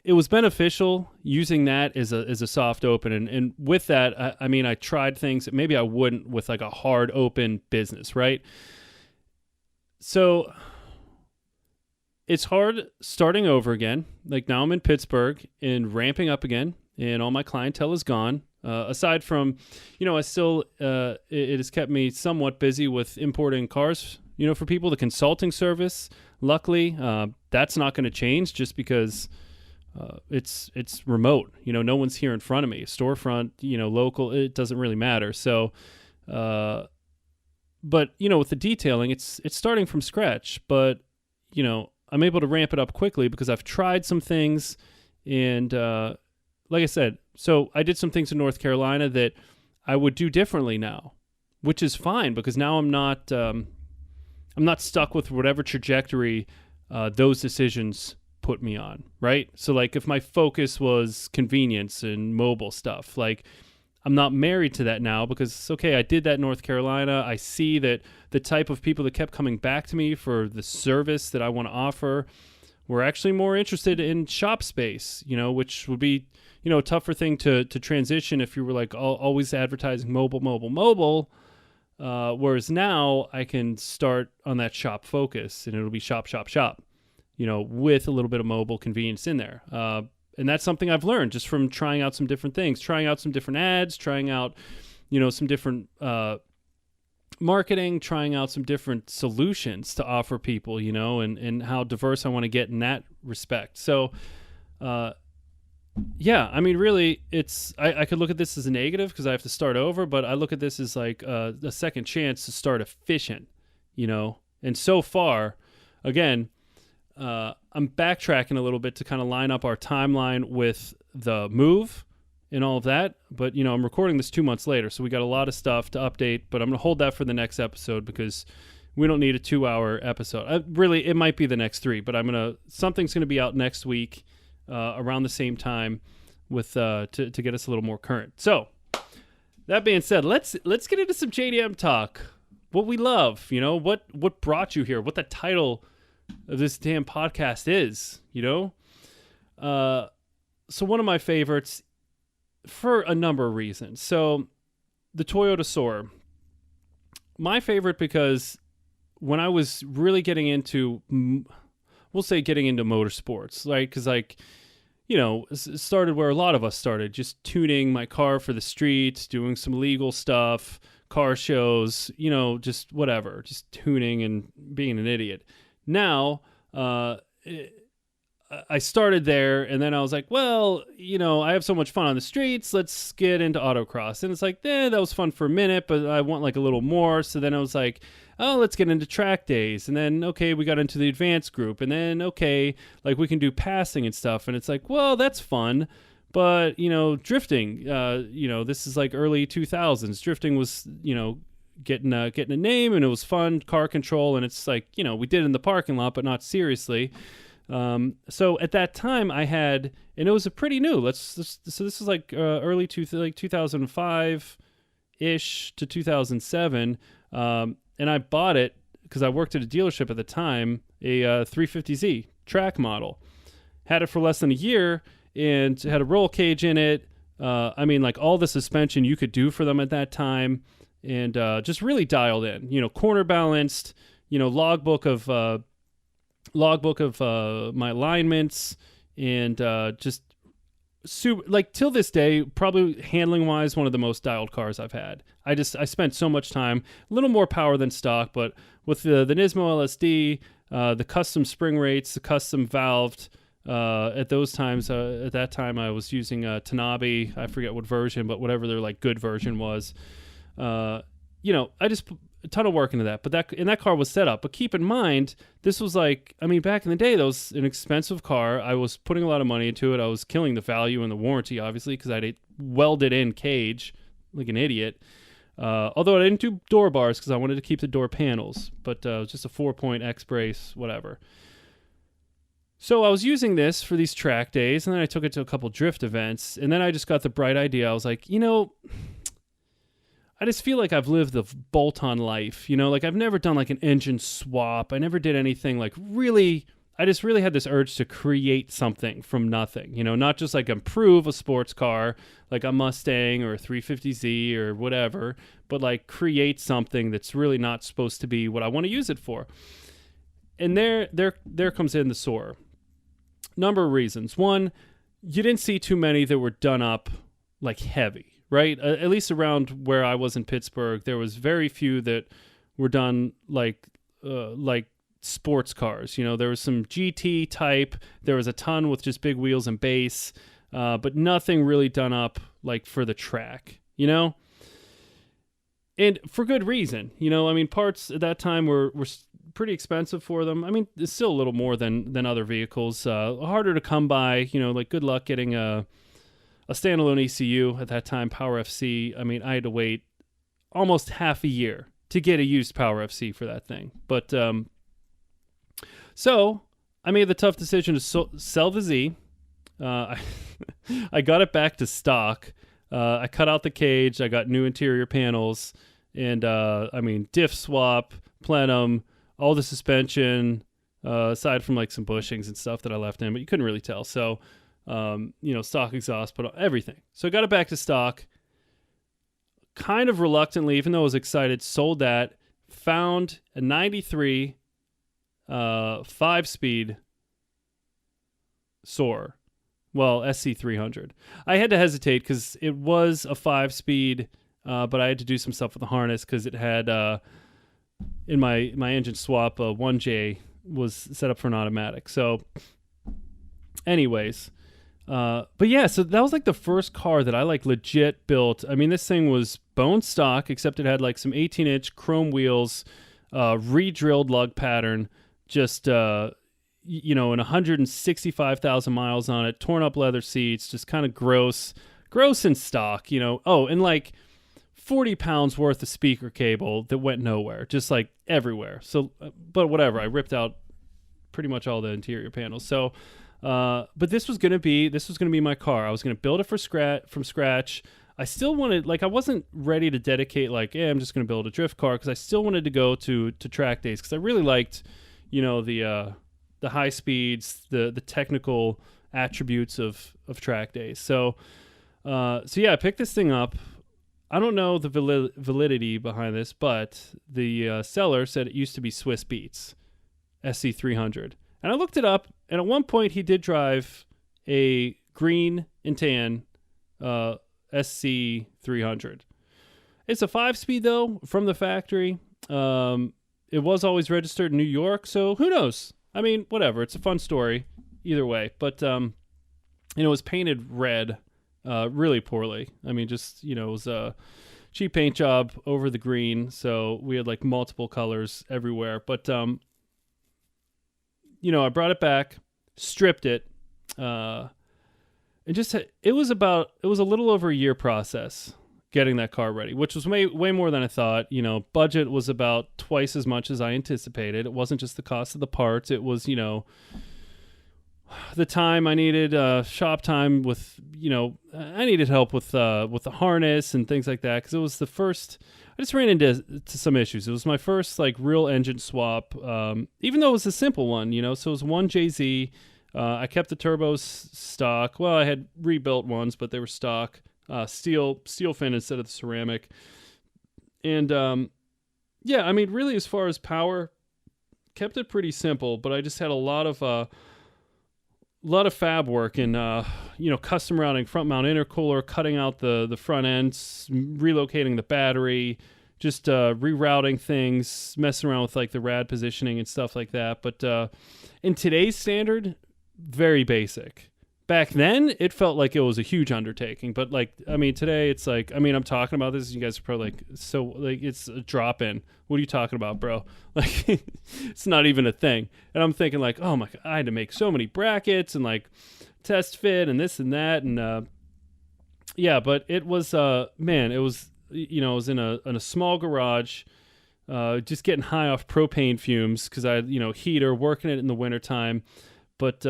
it was beneficial using that as a soft open, and with that, I tried things that maybe I wouldn't with like a hard open business, right? So it's hard starting over again. Like now I'm in Pittsburgh and ramping up again, and all my clientele is gone. Aside from, I still, it has kept me somewhat busy with importing cars, for people, the consulting service. Luckily, that's not going to change just because it's remote. No one's here in front of me. Storefront, local, it doesn't really matter. So, but, with the detailing, it's starting from scratch. But, I'm able to ramp it up quickly because I've tried some things. And like I said, so I did some things in North Carolina that I would do differently now, which is fine, because now I'm not stuck with whatever trajectory those decisions put me on, right? So like if my focus was convenience and mobile stuff, like I'm not married to that now, because okay, I did that in North Carolina. I see that the type of people that kept coming back to me for the service that I want to offer were actually more interested in shop space, which would be, a tougher thing to transition if you were like always advertising mobile. Whereas now I can start on that shop focus, and it'll be shop, with a little bit of mobile convenience in there. And that's something I've learned just from trying out some different things, trying out some different ads, trying out, some different marketing, trying out some different solutions to offer people, and how diverse I want to get in that respect. So, yeah, really, it's I could look at this as a negative because I have to start over, but I look at this as like a second chance to start efficient, And so far, again, I'm backtracking a little bit to kind of line up our timeline with the move and all of that. But, I'm recording this 2 months later, so we got a lot of stuff to update, but I'm going to hold that for the next episode because we don't need a 2-hour episode. Really, it might be the next 3, but something's going to be out next week. Around the same time with to get us a little more current. So that being said, let's get into some JDM talk. What we love, what brought you here, what the title of this damn podcast is, So one of my favorites for a number of reasons. So the Toyota Soarer, my favorite because when I was really getting into motorsports, right? Because it started where a lot of us started, just tuning my car for the streets, doing some legal stuff, car shows, just whatever, just tuning and being an idiot. Now, I started there, and then I was like, well, I have so much fun on the streets. Let's get into autocross. And it's like, that was fun for a minute, but I want like a little more. So then I was like, oh, let's get into track days. And then, okay, we got into the advanced group. And then, okay, like we can do passing and stuff. And it's like, well, that's fun. But, drifting, this is like early 2000s. Drifting was, getting a name, and it was fun, car control. And it's like, we did it in the parking lot, but not seriously. So at that time I had, and it was a pretty new, so this is like early 2005 ish to 2007. And I bought it because I worked at a dealership at the time, a 350Z track model. Had it for less than a year and had a roll cage in it. Like all the suspension you could do for them at that time, and just really dialed in, corner balanced, logbook of my alignments, and just super, like till this day, probably handling wise, one of the most dialed cars I've had. I spent so much time, a little more power than stock, but with the Nismo LSD, the custom spring rates, the custom valved, at that time I was using Tanabe. I forget what version, but whatever their like good version was. I just put a ton of work into that, but that car was set up. But keep in mind, this was like, back in the day, that was an expensive car. I was putting a lot of money into it. I was killing the value and the warranty, obviously, because I had a welded in cage like an idiot. Although I didn't do door bars because I wanted to keep the door panels, but it was just a 4-point X brace, whatever. So I was using this for these track days, and then I took it to a couple drift events, and then I just got the bright idea. I was like, I just feel like I've lived the bolt-on life, like I've never done like an engine swap. I never did anything like really, I just really had this urge to create something from nothing, not just like improve a sports car, like a Mustang or a 350Z or whatever, but like create something that's really not supposed to be what I want to use it for. And there comes in the Soarer. Number of reasons. One, you didn't see too many that were done up like heavy. Right? At least around where I was in Pittsburgh, there was very few that were done like sports cars. There was some GT type. There was a ton with just big wheels and base, but nothing really done up like for the track, and for good reason. Parts at that time were pretty expensive for them. It's still a little more than other vehicles. Harder to come by. Like good luck getting a standalone ECU at that time, Power FC. I had to wait almost half a year to get a used Power FC for that thing. But so I made the tough decision to sell the Z. I got it back to stock. I cut out the cage. I got new interior panels, and diff swap, plenum, all the suspension, aside from like some bushings and stuff that I left in, but you couldn't really tell. So. Stock exhaust, but everything. So I got it back to stock kind of reluctantly, even though I was excited, sold that, found a 93 5-speed Soarer. Well, SC300. I had to hesitate because it was a 5-speed, but I had to do some stuff with the harness because it had, in my engine swap, 1J was set up for an automatic. So anyways... but yeah, so that was like the first car that I like legit built. This thing was bone stock, except it had like some 18-inch chrome wheels, re-drilled lug pattern, just, and 165,000 miles on it, torn up leather seats, just kind of gross in stock, Oh, and like 40 pounds worth of speaker cable that went nowhere, just like everywhere. So, but whatever, I ripped out pretty much all the interior panels. So, but this was gonna be my car. I was gonna build it from scratch. I still wanted, like, I wasn't ready to dedicate like, I'm just gonna build a drift car, because I still wanted to go to track days, because I really liked, the high speeds, the technical attributes of track days. So yeah, I picked this thing up. I don't know the validity behind this, but the seller said it used to be Swiss Beats SC300. And I looked it up, and at one point he did drive a green and tan SC300. It's a 5-speed, though, from the factory. It was always registered in New York, so who knows? Whatever. It's a fun story. either way. But it was painted red, really poorly. I mean, just it was a cheap paint job over the green, so we had like multiple colors everywhere. But I brought it back, stripped it, and just it was a little over a year process getting that car ready, which was way more than I thought. Budget was about twice as much as I anticipated. It wasn't just the cost of the parts; it was the time I needed, shop time with, I needed help with the harness and things like that. Cause it was the first, I just ran into some issues. It was my first like real engine swap. Even though it was a simple one, so it was one JZ. I kept the turbos stock. Well, I had rebuilt ones, but they were stock, steel fin instead of the ceramic. And, really as far as power, kept it pretty simple, but I just had a lot of fab work and custom routing, front mount intercooler, cutting out the front ends, relocating the battery, just rerouting things, messing around with like the rad positioning and stuff like that. But in today's standard, very basic. Back then, it felt like it was a huge undertaking. But today it's like, I'm talking about this. You guys are probably like, so like it's a drop in. What are you talking about, bro? Like, it's not even a thing. And I'm thinking like, oh my God, I had to make so many brackets and like test fit and this and that. And but it was, it was, it was in a small garage, just getting high off propane fumes because I had, heater, working it in the wintertime. But,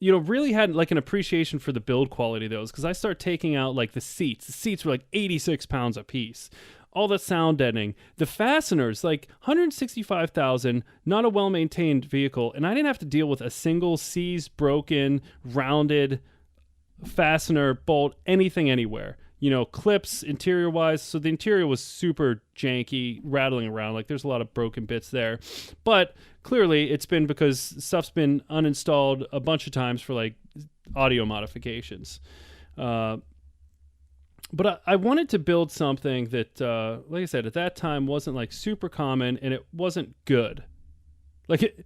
really had like an appreciation for the build quality of those because I start taking out like the seats. The seats were like 86 pounds a piece. All the sound deadening, the fasteners, like $165,000, not a well-maintained vehicle, and I didn't have to deal with a single seized, broken, rounded fastener, bolt, anything anywhere. Clips interior-wise, so the interior was super janky, rattling around. Like there's a lot of broken bits there, but clearly it's been because stuff's been uninstalled a bunch of times for like audio modifications. But I wanted to build something that, like I said, at that time wasn't like super common and it wasn't good. Like it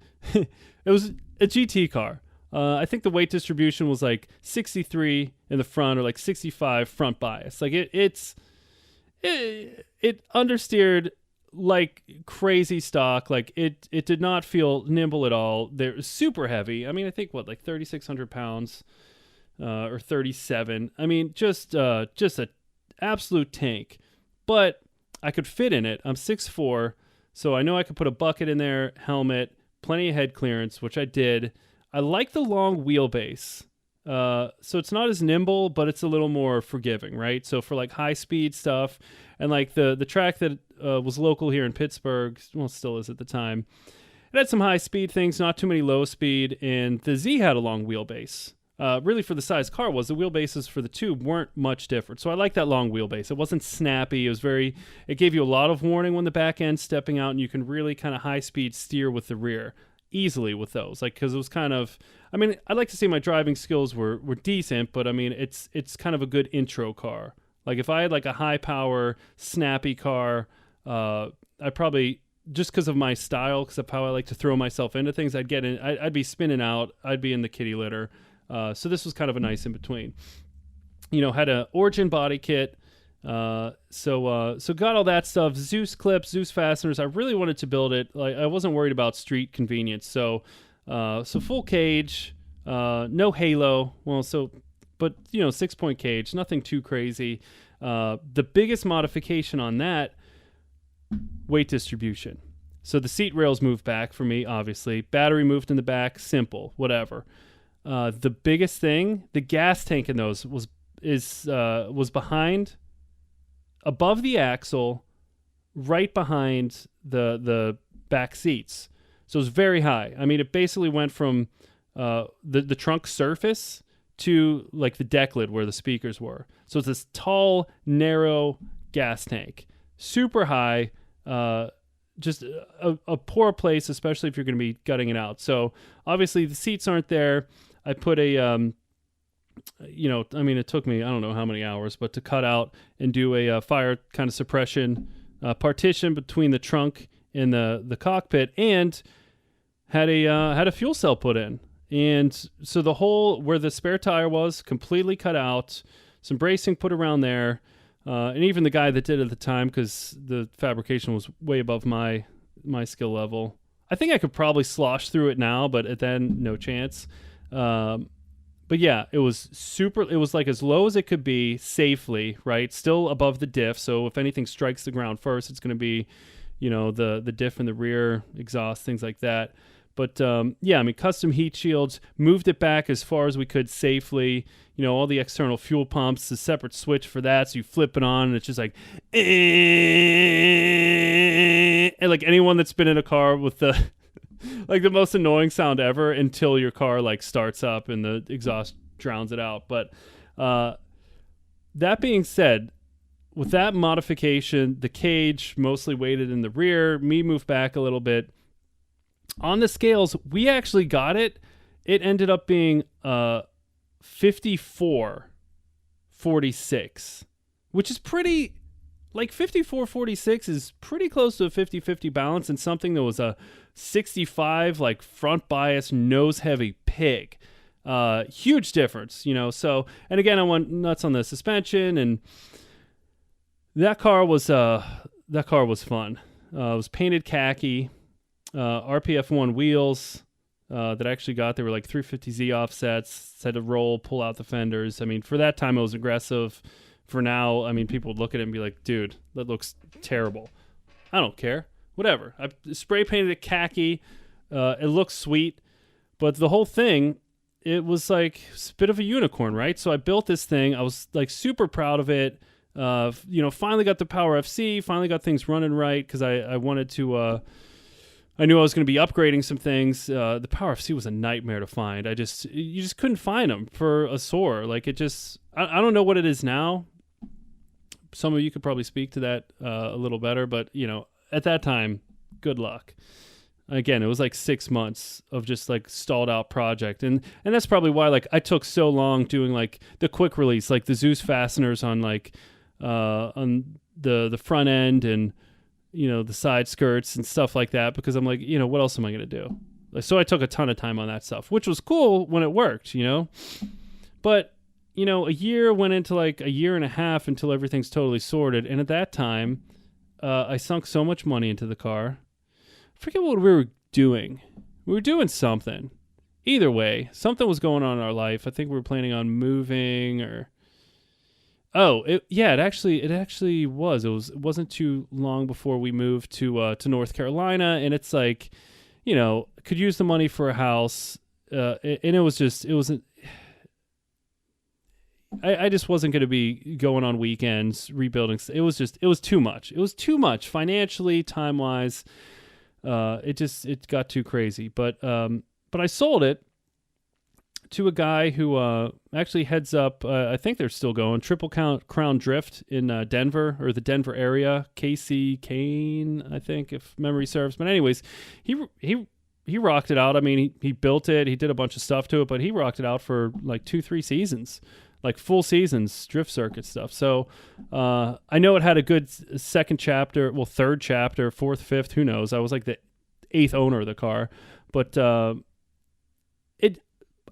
was a GT car. I think the weight distribution was like 63 in the front or like 65 front bias. Like it understeered like crazy stock. Like it did not feel nimble at all. They're super heavy. I think what, like 3,600 pounds, or 37. Just a absolute tank, but I could fit in it. I'm 6'4", so I know I could put a bucket in there, helmet, plenty of head clearance, which I did. I like the long wheelbase. So it's not as nimble, but it's a little more forgiving, right? So for like high speed stuff and like the track that was local here in Pittsburgh, well, still is at the time, it had some high speed things, not too many low speed, and the Z had a long wheelbase. Really for the size car was, the wheelbases for the two weren't much different. So I like that long wheelbase. It wasn't snappy. It gave you a lot of warning when the back end's stepping out, and you can really kind of high speed steer with the rear easily with those. Like, cause it was kind of, I'd like to say my driving skills were decent, but it's kind of a good intro car. Like if I had like a high power, snappy car, I probably, just because of my style, because of how I like to throw myself into things, I'd be spinning out. I'd be in the kitty litter. So this was kind of a nice in between. Had a Origin body kit. So got all that stuff. Zeus clips, Zeus fasteners. I really wanted to build it. Like I wasn't worried about street convenience. So full cage, no halo. Well, but 6-point cage, nothing too crazy. The biggest modification on that, weight distribution. So the seat rails moved back for me, obviously. Battery moved in the back, simple, whatever. The biggest thing, the gas tank in those was behind, above the axle, right behind the back seats. So it was very high. It basically went from the trunk surface to like the deck lid where the speakers were. So it's this tall, narrow gas tank, super high. Just a poor place, especially if you're going to be gutting it out. So obviously the seats aren't there. I put a, it took me, I don't know how many hours, but to cut out and do a fire kind of suppression partition between the trunk and the cockpit, and had a fuel cell put in. And so the hole where the spare tire was completely cut out, some bracing put around there, and even the guy that did it at the time, because the fabrication was way above my skill level. I think I could probably slosh through it now, but then no chance. But yeah, it was super. It was like as low as it could be safely, right? Still above the diff. So if anything strikes the ground first, it's going to be, the diff in the rear exhaust, things like that. But yeah, I mean, custom heat shields, moved it back as far as we could safely. All the external fuel pumps, a separate switch for that. So you flip it on and it's just like, and like anyone that's been in a car with the, like the most annoying sound ever until your car like starts up and the exhaust drowns it out. But that being said, with that modification, the cage mostly weighted in the rear, me moved back a little bit. On the scales, we actually got it. It ended up being 54-46, which is pretty, like 54-46 is pretty close to a 50-50 balance, and something that was a 65 like front bias nose heavy pig. Huge difference, So, and again, I went nuts on the suspension, and that car was fun. It was painted khaki. RPF1 wheels that I actually got. They were like 350Z offsets, set to roll, pull out the fenders. I mean, for that time, it was aggressive. For now, I mean, people would look at it and be like, dude, that looks terrible. I don't care. Whatever. I spray painted it khaki. It looks sweet. But the whole thing, it was like a bit of a unicorn, right? So I built this thing. I was like super proud of it. Finally got the Power FC, finally got things running right because I wanted to... I knew I was going to be upgrading some things. The Power FC was a nightmare to find. You just couldn't find them for a Soarer. Like I don't know what it is now. Some of you could probably speak to that a little better, but at that time, good luck. Again, it was like 6 months of just like stalled out project. And that's probably why like I took so long doing like the quick release, like the Zeus fasteners on like, on the front end and, the side skirts and stuff like that, because I'm like, what else am I going to do? So I took a ton of time on that stuff, which was cool when it worked, but, a year went into like a year and a half until everything's totally sorted. And at that time, I sunk so much money into the car. I forget what we were doing. We were doing something. Either way, something was going on in our life. I think we were planning on moving or... Oh, it actually was. It wasn't too long before we moved to North Carolina, and it's like, could use the money for a house, and it wasn't. I just wasn't going to be going on weekends rebuilding. It was too much. It was too much financially, time wise. It got too crazy. But I sold it to a guy who actually heads up, I think they're still going, Triple Crown Drift in Denver, or the Denver area. Casey Kane, I think, if memory serves. But anyways, he rocked it out. I mean, he built it. He did a bunch of stuff to it, but he rocked it out for like 2-3 seasons, like full seasons, drift circuit stuff. So I know it had a good second chapter, well, third chapter, fourth, fifth, who knows. I was like the 8th owner of the car. But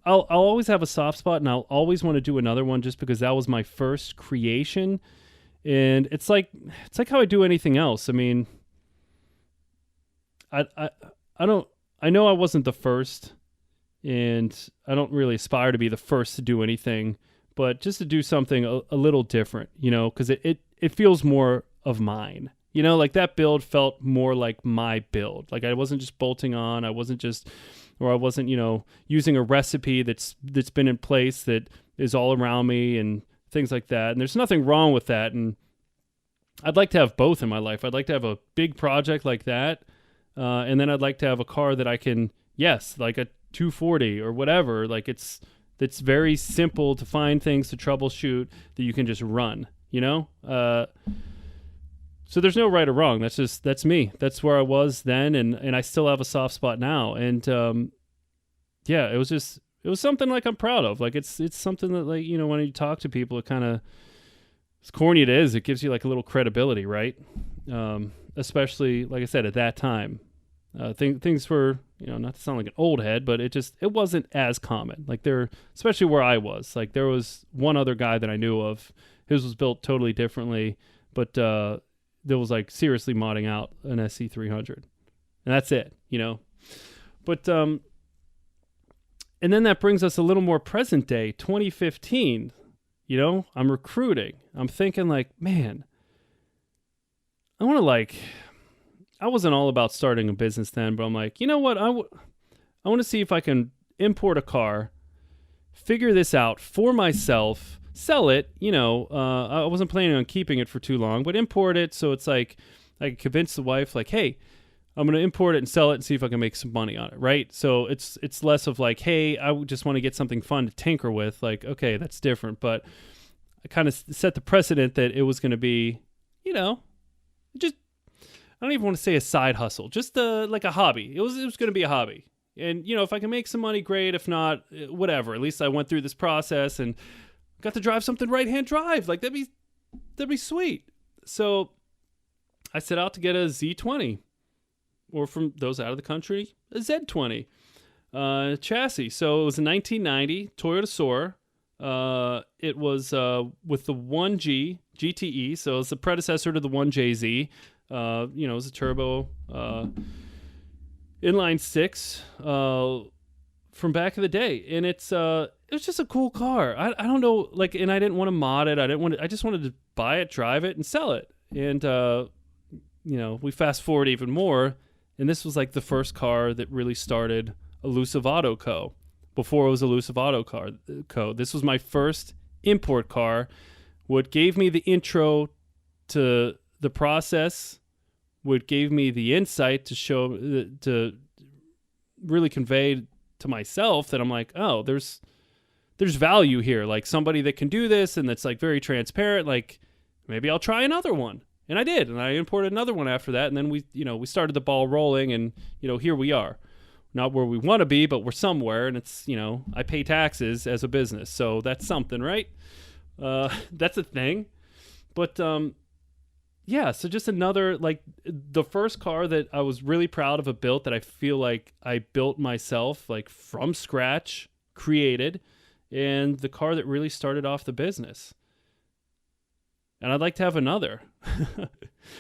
I'll always have a soft spot, and I'll always want to do another one just because that was my first creation. And it's like how I do anything else. I mean, I know I wasn't the first, and I don't really aspire to be the first to do anything, but just to do something a little different, because it feels more of mine. Like that build felt more like my build. Like I wasn't just bolting on. I wasn't, using a recipe that's been in place that is all around me and things like that. And there's nothing wrong with that. And I'd like to have both in my life. I'd like to have a big project like that. And then I'd like to have a car that I can, like a 240 or whatever. Like that's very simple to find things to troubleshoot that you can just run, So there's no right or wrong. That's me. That's where I was then, and I still have a soft spot now. And it was something like I'm proud of. Like it's something that, like, when you talk to people, it kind of, as corny it is, it gives you like a little credibility, right? Especially, like I said, at that time, things were not to sound like an old head, but it wasn't as common. Like especially where I was, like there was one other guy that I knew of. His was built totally differently, but there was like seriously modding out an SC300, and that's it, But and then that brings us a little more present day, 2015. I'm recruiting. I'm thinking like, man, I want to I wasn't all about starting a business then, but I'm like, you know what? I want to see if I can import a car, figure this out for myself, sell it. I wasn't planning on keeping it for too long, but import it. So it's like, I can convince the wife, like, hey, I'm going to import it and sell it and see if I can make some money on it. Right. So it's less of like, hey, I just want to get something fun to tinker with. Like, okay, that's different. But I kind of set the precedent that it was going to be, just, I don't even want to say a side hustle, just like a hobby. It was going to be a hobby. And, if I can make some money, great. If not, whatever. At least I went through this process and got to drive something right-hand drive. Like, that'd be sweet. So I set out to get a Z20, or from those out of the country, a Z20 chassis. So it was a 1990 Toyota Soarer. It was with the 1G GTE, so it's the predecessor to the 1JZ. It was a turbo inline six from back in the day, and it was just a cool car. I don't know, and I didn't want to mod it. I just wanted to buy it, drive it, and sell it. And we fast forward even more, and this was like the first car that really started Elusive Auto Co. Before it was Elusive Auto Co. This was my first import car. What gave me the intro to the process, what gave me the insight to really convey to myself that I'm like, oh, there's value here. Like somebody that can do this and that's like very transparent, like maybe I'll try another one. And I did, and I imported another one after that, and then we started the ball rolling, and here we are. Not where we want to be, but we're somewhere, and it's, I pay taxes as a business, so that's something, right? That's a thing. But yeah, so just another, like, the first car that I was really proud of built, that I feel like I built myself, like from scratch, created, and the car that really started off the business. And I'd like to have another.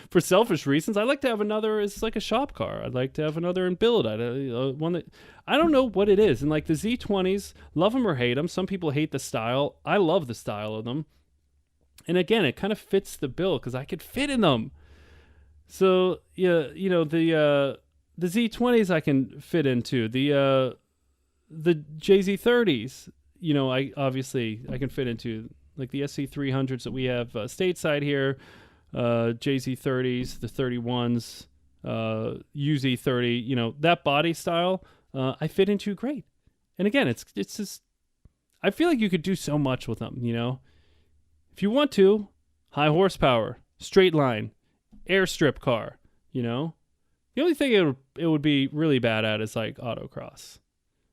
For selfish reasons, I'd like to have another as like a shop car. I'd like to have another in build. One that, I don't know what it is. And like the Z20s, love them or hate them. Some people hate the style. I love the style of them. And again, it kind of fits the bill because I could fit in them. So yeah, the Z20s I can fit into. The JZ30s, I can fit into. Like the SC300s that we have stateside here, JZ30s, the 31s, UZ30, that body style, I fit into great. And again, it's just, I feel like you could do so much with them, If you want to, high horsepower, straight line, airstrip car, The only thing it would be really bad at is like autocross.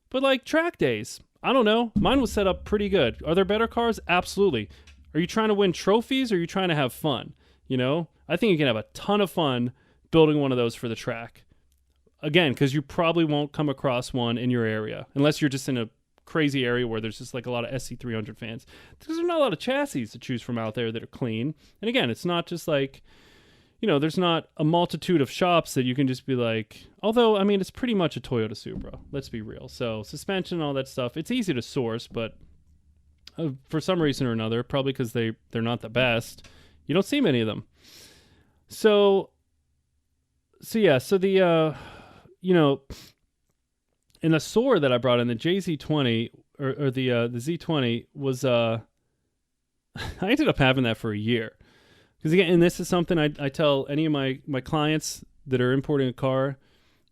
But like track days, I don't know. Mine was set up pretty good. Are there better cars? Absolutely. Are you trying to win trophies or are you trying to have fun? I think you can have a ton of fun building one of those for the track. Again, because you probably won't come across one in your area unless you're just in a crazy area where there's just like a lot of SC300 fans. Because there's not a lot of chassis to choose from out there that are clean. And again, it's not just like, there's not a multitude of shops that you can just be like, although, I mean, it's pretty much a Toyota Supra. Let's be real. So suspension, all that stuff, it's easy to source, but for some reason or another, probably because they're not the best, you don't see many of them. So the, in the Soarer that I brought in, the JZ20 or the Z20 was, I ended up having that for a year. Because again, and this is something I tell any of my clients that are importing a car,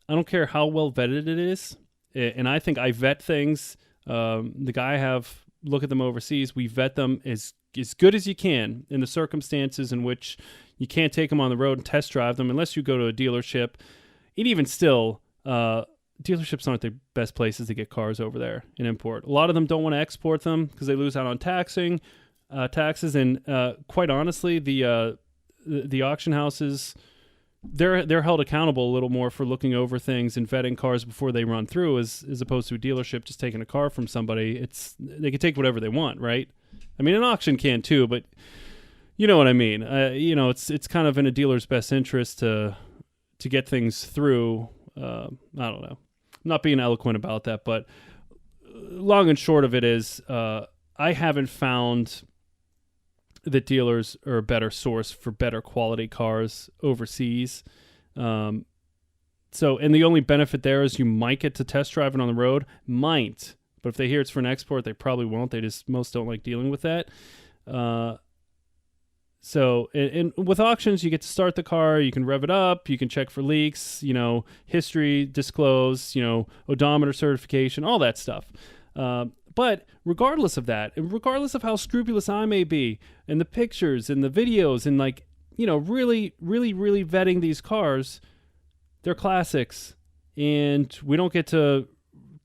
I don't care how well vetted it is, and I think I vet things. The guy I have look at them overseas, we vet them as good as you can in the circumstances in which you can't take them on the road and test drive them unless you go to a dealership. And even still, dealerships aren't the best places to get cars over there and import. A lot of them don't want to export them because they lose out on taxes, and quite honestly, the auction houses they're held accountable a little more for looking over things and vetting cars before they run through, as opposed to a dealership just taking a car from somebody. They can take whatever they want, right? I mean, an auction can too, but you know what I mean. It's kind of in a dealer's best interest to get things through. I don't know. I'm not being eloquent about that, but long and short of it is, I haven't found that dealers are a better source for better quality cars overseas. And the only benefit there is you might get to test drive it on the road. Might. But if they hear it's for an export, they probably won't. They just most don't like dealing with that. So with auctions, you get to start the car, you can rev it up, you can check for leaks, history, disclose, odometer certification, all that stuff. But regardless of that, and regardless of how scrupulous I may be, and the pictures and the videos and really, really, really vetting these cars, they're classics, and we don't get to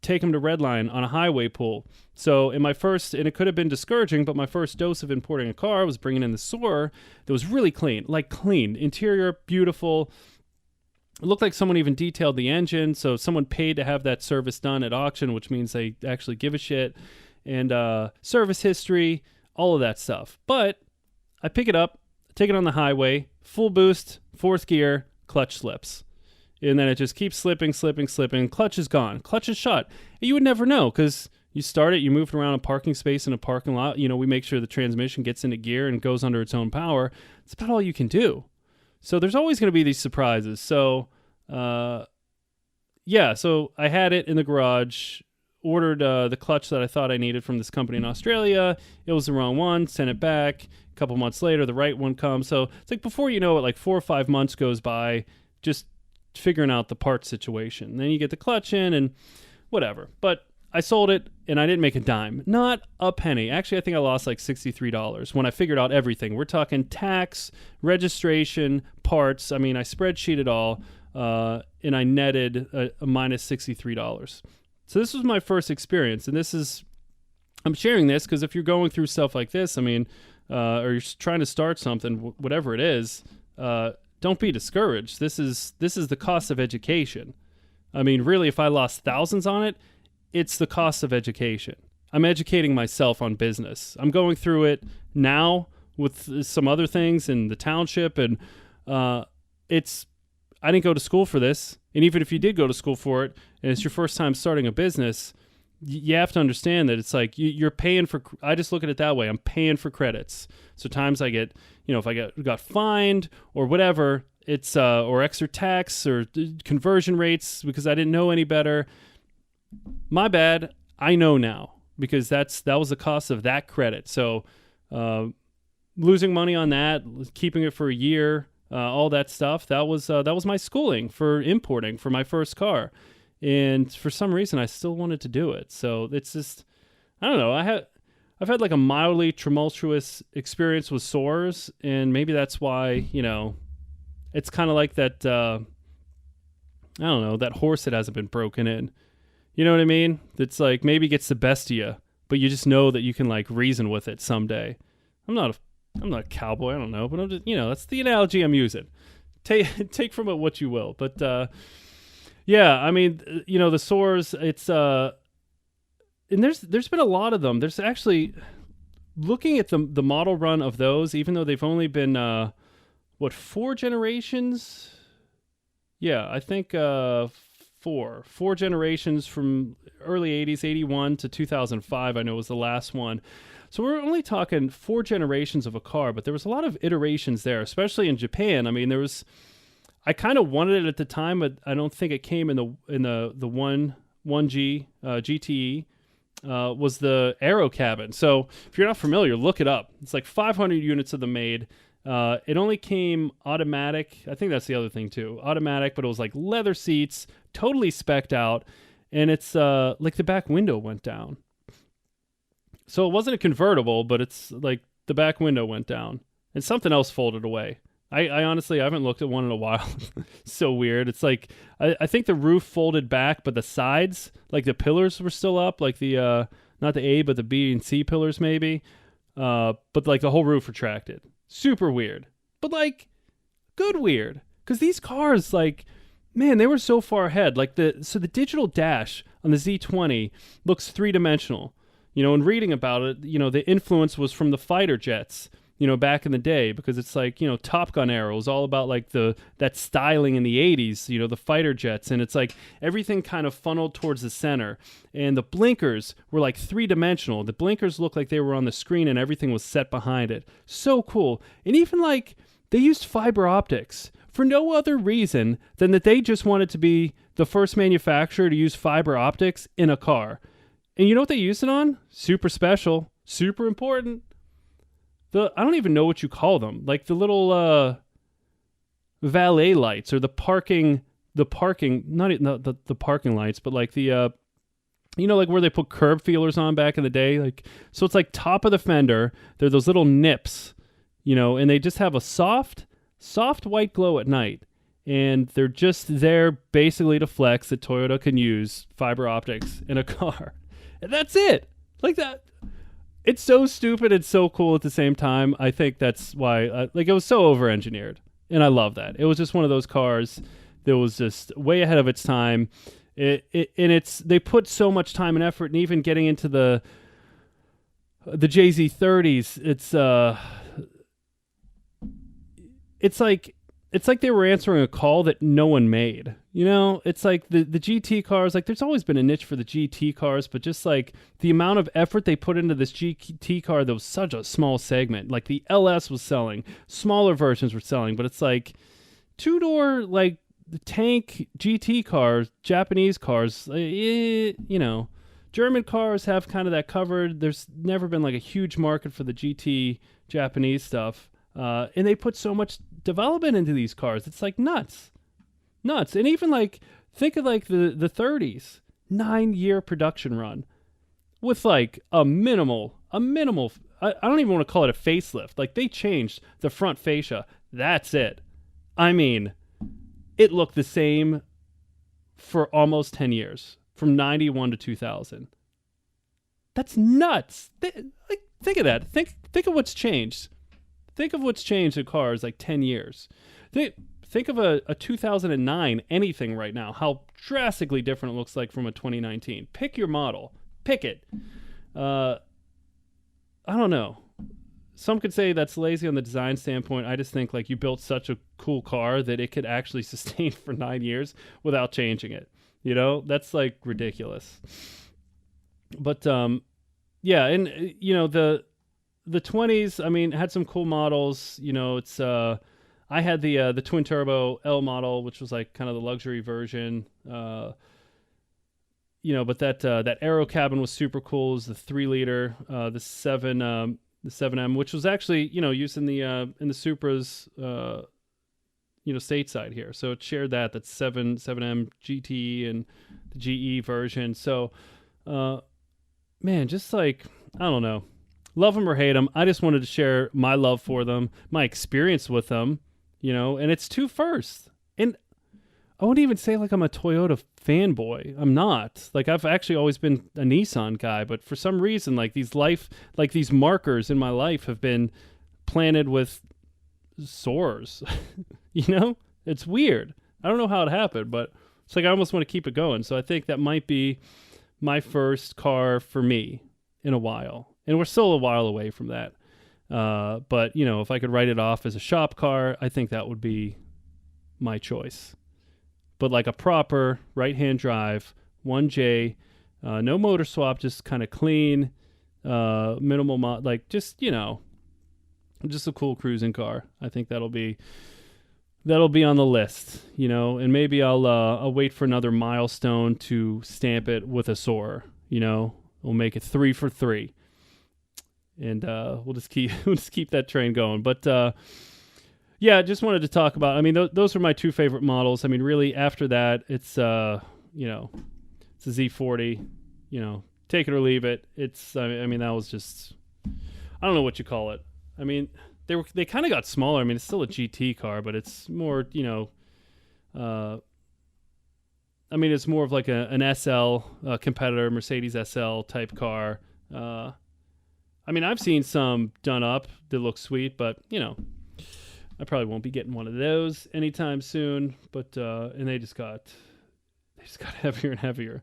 take them to redline on a highway pool. So and it could have been discouraging, but my first dose of importing a car was bringing in the Soarer that was really clean, interior, beautiful. It looked like someone even detailed the engine, so someone paid to have that service done at auction, which means they actually give a shit, and service history, all of that stuff. But I pick it up, take it on the highway, full boost, fourth gear, clutch slips. And then it just keeps slipping, clutch is gone, clutch is shut. And you would never know, because you start it, you move it around a parking space in a parking lot, we make sure the transmission gets into gear and goes under its own power. It's about all you can do. So there's always going to be these surprises. So, so I had it in the garage, ordered the clutch that I thought I needed from this company in Australia. It was the wrong one, sent it back. A couple months later, the right one comes. So it's like before you know it, like 4 or 5 months goes by just figuring out the part situation. And then you get the clutch in and whatever. But I sold it, and I didn't make a dime. Not a penny. Actually, I think I lost like $63 when I figured out everything. We're talking tax, registration, parts. I mean, I spreadsheet it all, and I netted a minus $63. So this was my first experience, and I'm sharing this because if you're going through stuff like this, I mean, or you're trying to start something, whatever it is, don't be discouraged. This is the cost of education. I mean, really, if I lost thousands on it, it's the cost of education. I'm educating myself on business. I'm going through it now with some other things in the township, and I didn't go to school for this. And even if you did go to school for it, and it's your first time starting a business, you have to understand that it's like you're paying for. I just look at it that way. I'm paying for credits. So times I get, if I got fined or whatever, it's or extra tax or conversion rates because I didn't know any better. My bad. I know now because that was the cost of that credit. So losing money on that, keeping it for a year, all that stuff. That was my schooling for importing for my first car, and for some reason I still wanted to do it. So it's just I don't know. I've had like a mildly tumultuous experience with Soarers, and maybe that's why it's kind of like that. I don't know, that horse that hasn't been broken in. You know what I mean? It's like maybe it gets the best of you, but you just know that you can like reason with it someday. I'm not a cowboy. I don't know, but I'm just, that's the analogy I'm using. Take from it what you will. But yeah, I mean, the Soarers. It's and there's been a lot of them. There's actually looking at the model run of those, even though they've only been 4 generations. Yeah, I think four generations from early 80s, 81 to 2005, I know was the last one. So we're only talking 4 generations of a car, but there was a lot of iterations there, especially in Japan. I mean, I kind of wanted it at the time, but I don't think it came in the 1G GTE. Was the aero cabin. So if you're not familiar, look it up. It's like 500 units of them made. It only came automatic. I think that's the other thing too. Automatic, but it was like leather seats, totally specced out. And it's like the back window went down. So it wasn't a convertible, but it's like the back window went down. And something else folded away. I honestly, I haven't looked at one in a while. So weird. It's like, I think the roof folded back, but the sides, like the pillars were still up, like the, not the A, but the B and C pillars maybe. But like the whole roof retracted. Super weird. But like, good weird. Because these cars, like, man, they were so far ahead. Like the digital dash on the Z20 looks three-dimensional. And reading about it, the influence was from the fighter jets, back in the day, because it's like, Top Gun era was all about like that styling in the 80s, the fighter jets. And it's like everything kind of funneled towards the center. And the blinkers were like three-dimensional. The blinkers looked like they were on the screen and everything was set behind it. So cool. And even like they used fiber optics for no other reason than that they just wanted to be the first manufacturer to use fiber optics in a car. And you know what they used it on? Super special, super important. I don't even know what you call them. Like the little valet lights or the parking, not the parking lights, but like the, like where they put curb feelers on back in the day. Like, so it's like top of the fender. They're those little nips, and they just have a soft white glow at night. And they're just there basically to flex that Toyota can use fiber optics in a car. And that's it. Like that. It's so stupid and so cool at the same time. I think that's why, it was so over-engineered. And I love that. It was just one of those cars that was just way ahead of its time. They put so much time and effort, and even getting into the JZ30s, it's like they were answering a call that no one made. It's like the GT cars, like there's always been a niche for the GT cars, but just like the amount of effort they put into this GT car, that was such a small segment. Like the LS was selling, smaller versions were selling, but it's like two-door, like the tank GT cars, Japanese cars, German cars have kind of that covered. There's never been like a huge market for the GT Japanese stuff. And they put so much development into these cars. It's like nuts. And even like, think of like the 30s, 9-year production run with like a minimal, I don't even want to call it a facelift. Like they changed the front fascia. That's it. I mean, it looked the same for almost 10 years, from 91 to 2000. That's nuts. Think of that. Think of what's changed. Think of what's changed in cars like 10 years. Think of a 2009 anything right now, how drastically different it looks like from a 2019. Pick your model. Pick it. I don't know. Some could say that's lazy on the design standpoint. I just think like you built such a cool car that it could actually sustain for 9 years without changing it. That's like ridiculous. But yeah, and the 20s, I mean, had some cool models. It's I had the twin turbo L model, which was like kind of the luxury version. But that aero cabin was super cool. It was the 3-liter, the 7M, which was actually used in the Supras, stateside here. So it shared that 7M GT and the GE version. So, man, just like I don't know. Love them or hate them. I just wanted to share my love for them, my experience with them, and it's two firsts. And I wouldn't even say like I'm a Toyota fanboy. I'm not. Like I've actually always been a Nissan guy, but for some reason, like these markers in my life have been planted with Soarers. It's weird. I don't know how it happened, but it's like I almost want to keep it going. So I think that might be my first car for me in a while. And we're still a while away from that. But, if I could write it off as a shop car, I think that would be my choice. But like a proper right-hand drive, 1J, no motor swap, just kind of clean, minimal, just a cool cruising car. I think that'll be on the list, and maybe I'll wait for another milestone to stamp it with a Soarer, We'll make it 3 for 3. And we'll just keep that train going. But yeah, just wanted to talk about. I mean, those are my two favorite models. I mean, really, after that, it's it's a Z40. Take it or leave it. I mean, that was just. I don't know what you call it. I mean, they kind of got smaller. I mean, it's still a GT car, but it's more. I mean, it's more of like an SL competitor, Mercedes SL type car. I mean, I've seen some done up that look sweet, but, I probably won't be getting one of those anytime soon, but and they just got heavier and heavier.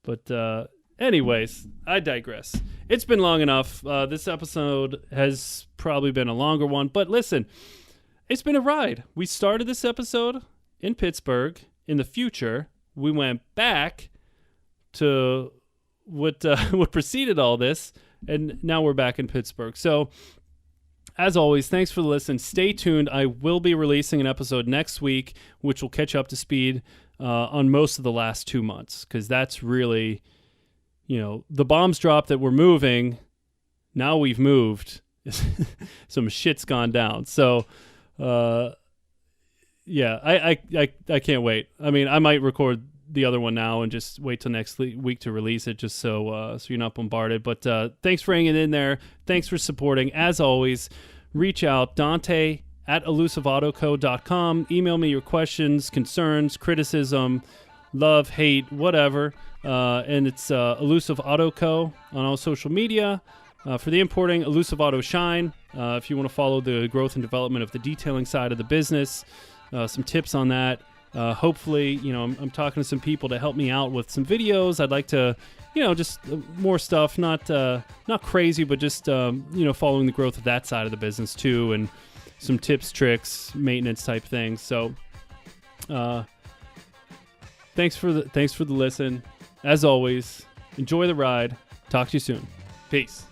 But anyways, I digress. It's been long enough. This episode has probably been a longer one, but listen, it's been a ride. We started this episode in Pittsburgh. In the future, we went back to what preceded all this, and now we're back in Pittsburgh. So, as always, thanks for the listen. Stay tuned. I will be releasing an episode next week, which will catch up to speed on most of the last 2 months, because that's really, the bombs dropped that we're moving. Now we've moved. Some shit's gone down. So, yeah, I can't wait. I mean, I might record the other one now and just wait till next week to release it, just so you're not bombarded. But thanks for hanging in there. Thanks for supporting. As always, reach out, Dante at elusiveautoco.com. Email me your questions, concerns, criticism, love, hate, whatever. And it's Elusive Auto Co. on all social media. For the importing, Elusive Auto Shine. If you want to follow the growth and development of the detailing side of the business, some tips on that. Hopefully, I'm talking to some people to help me out with some videos. I'd like to, just more stuff, not crazy, but just, following the growth of that side of the business too, and some tips, tricks, maintenance type things. So, thanks for the listen. As always, enjoy the ride. Talk to you soon. Peace.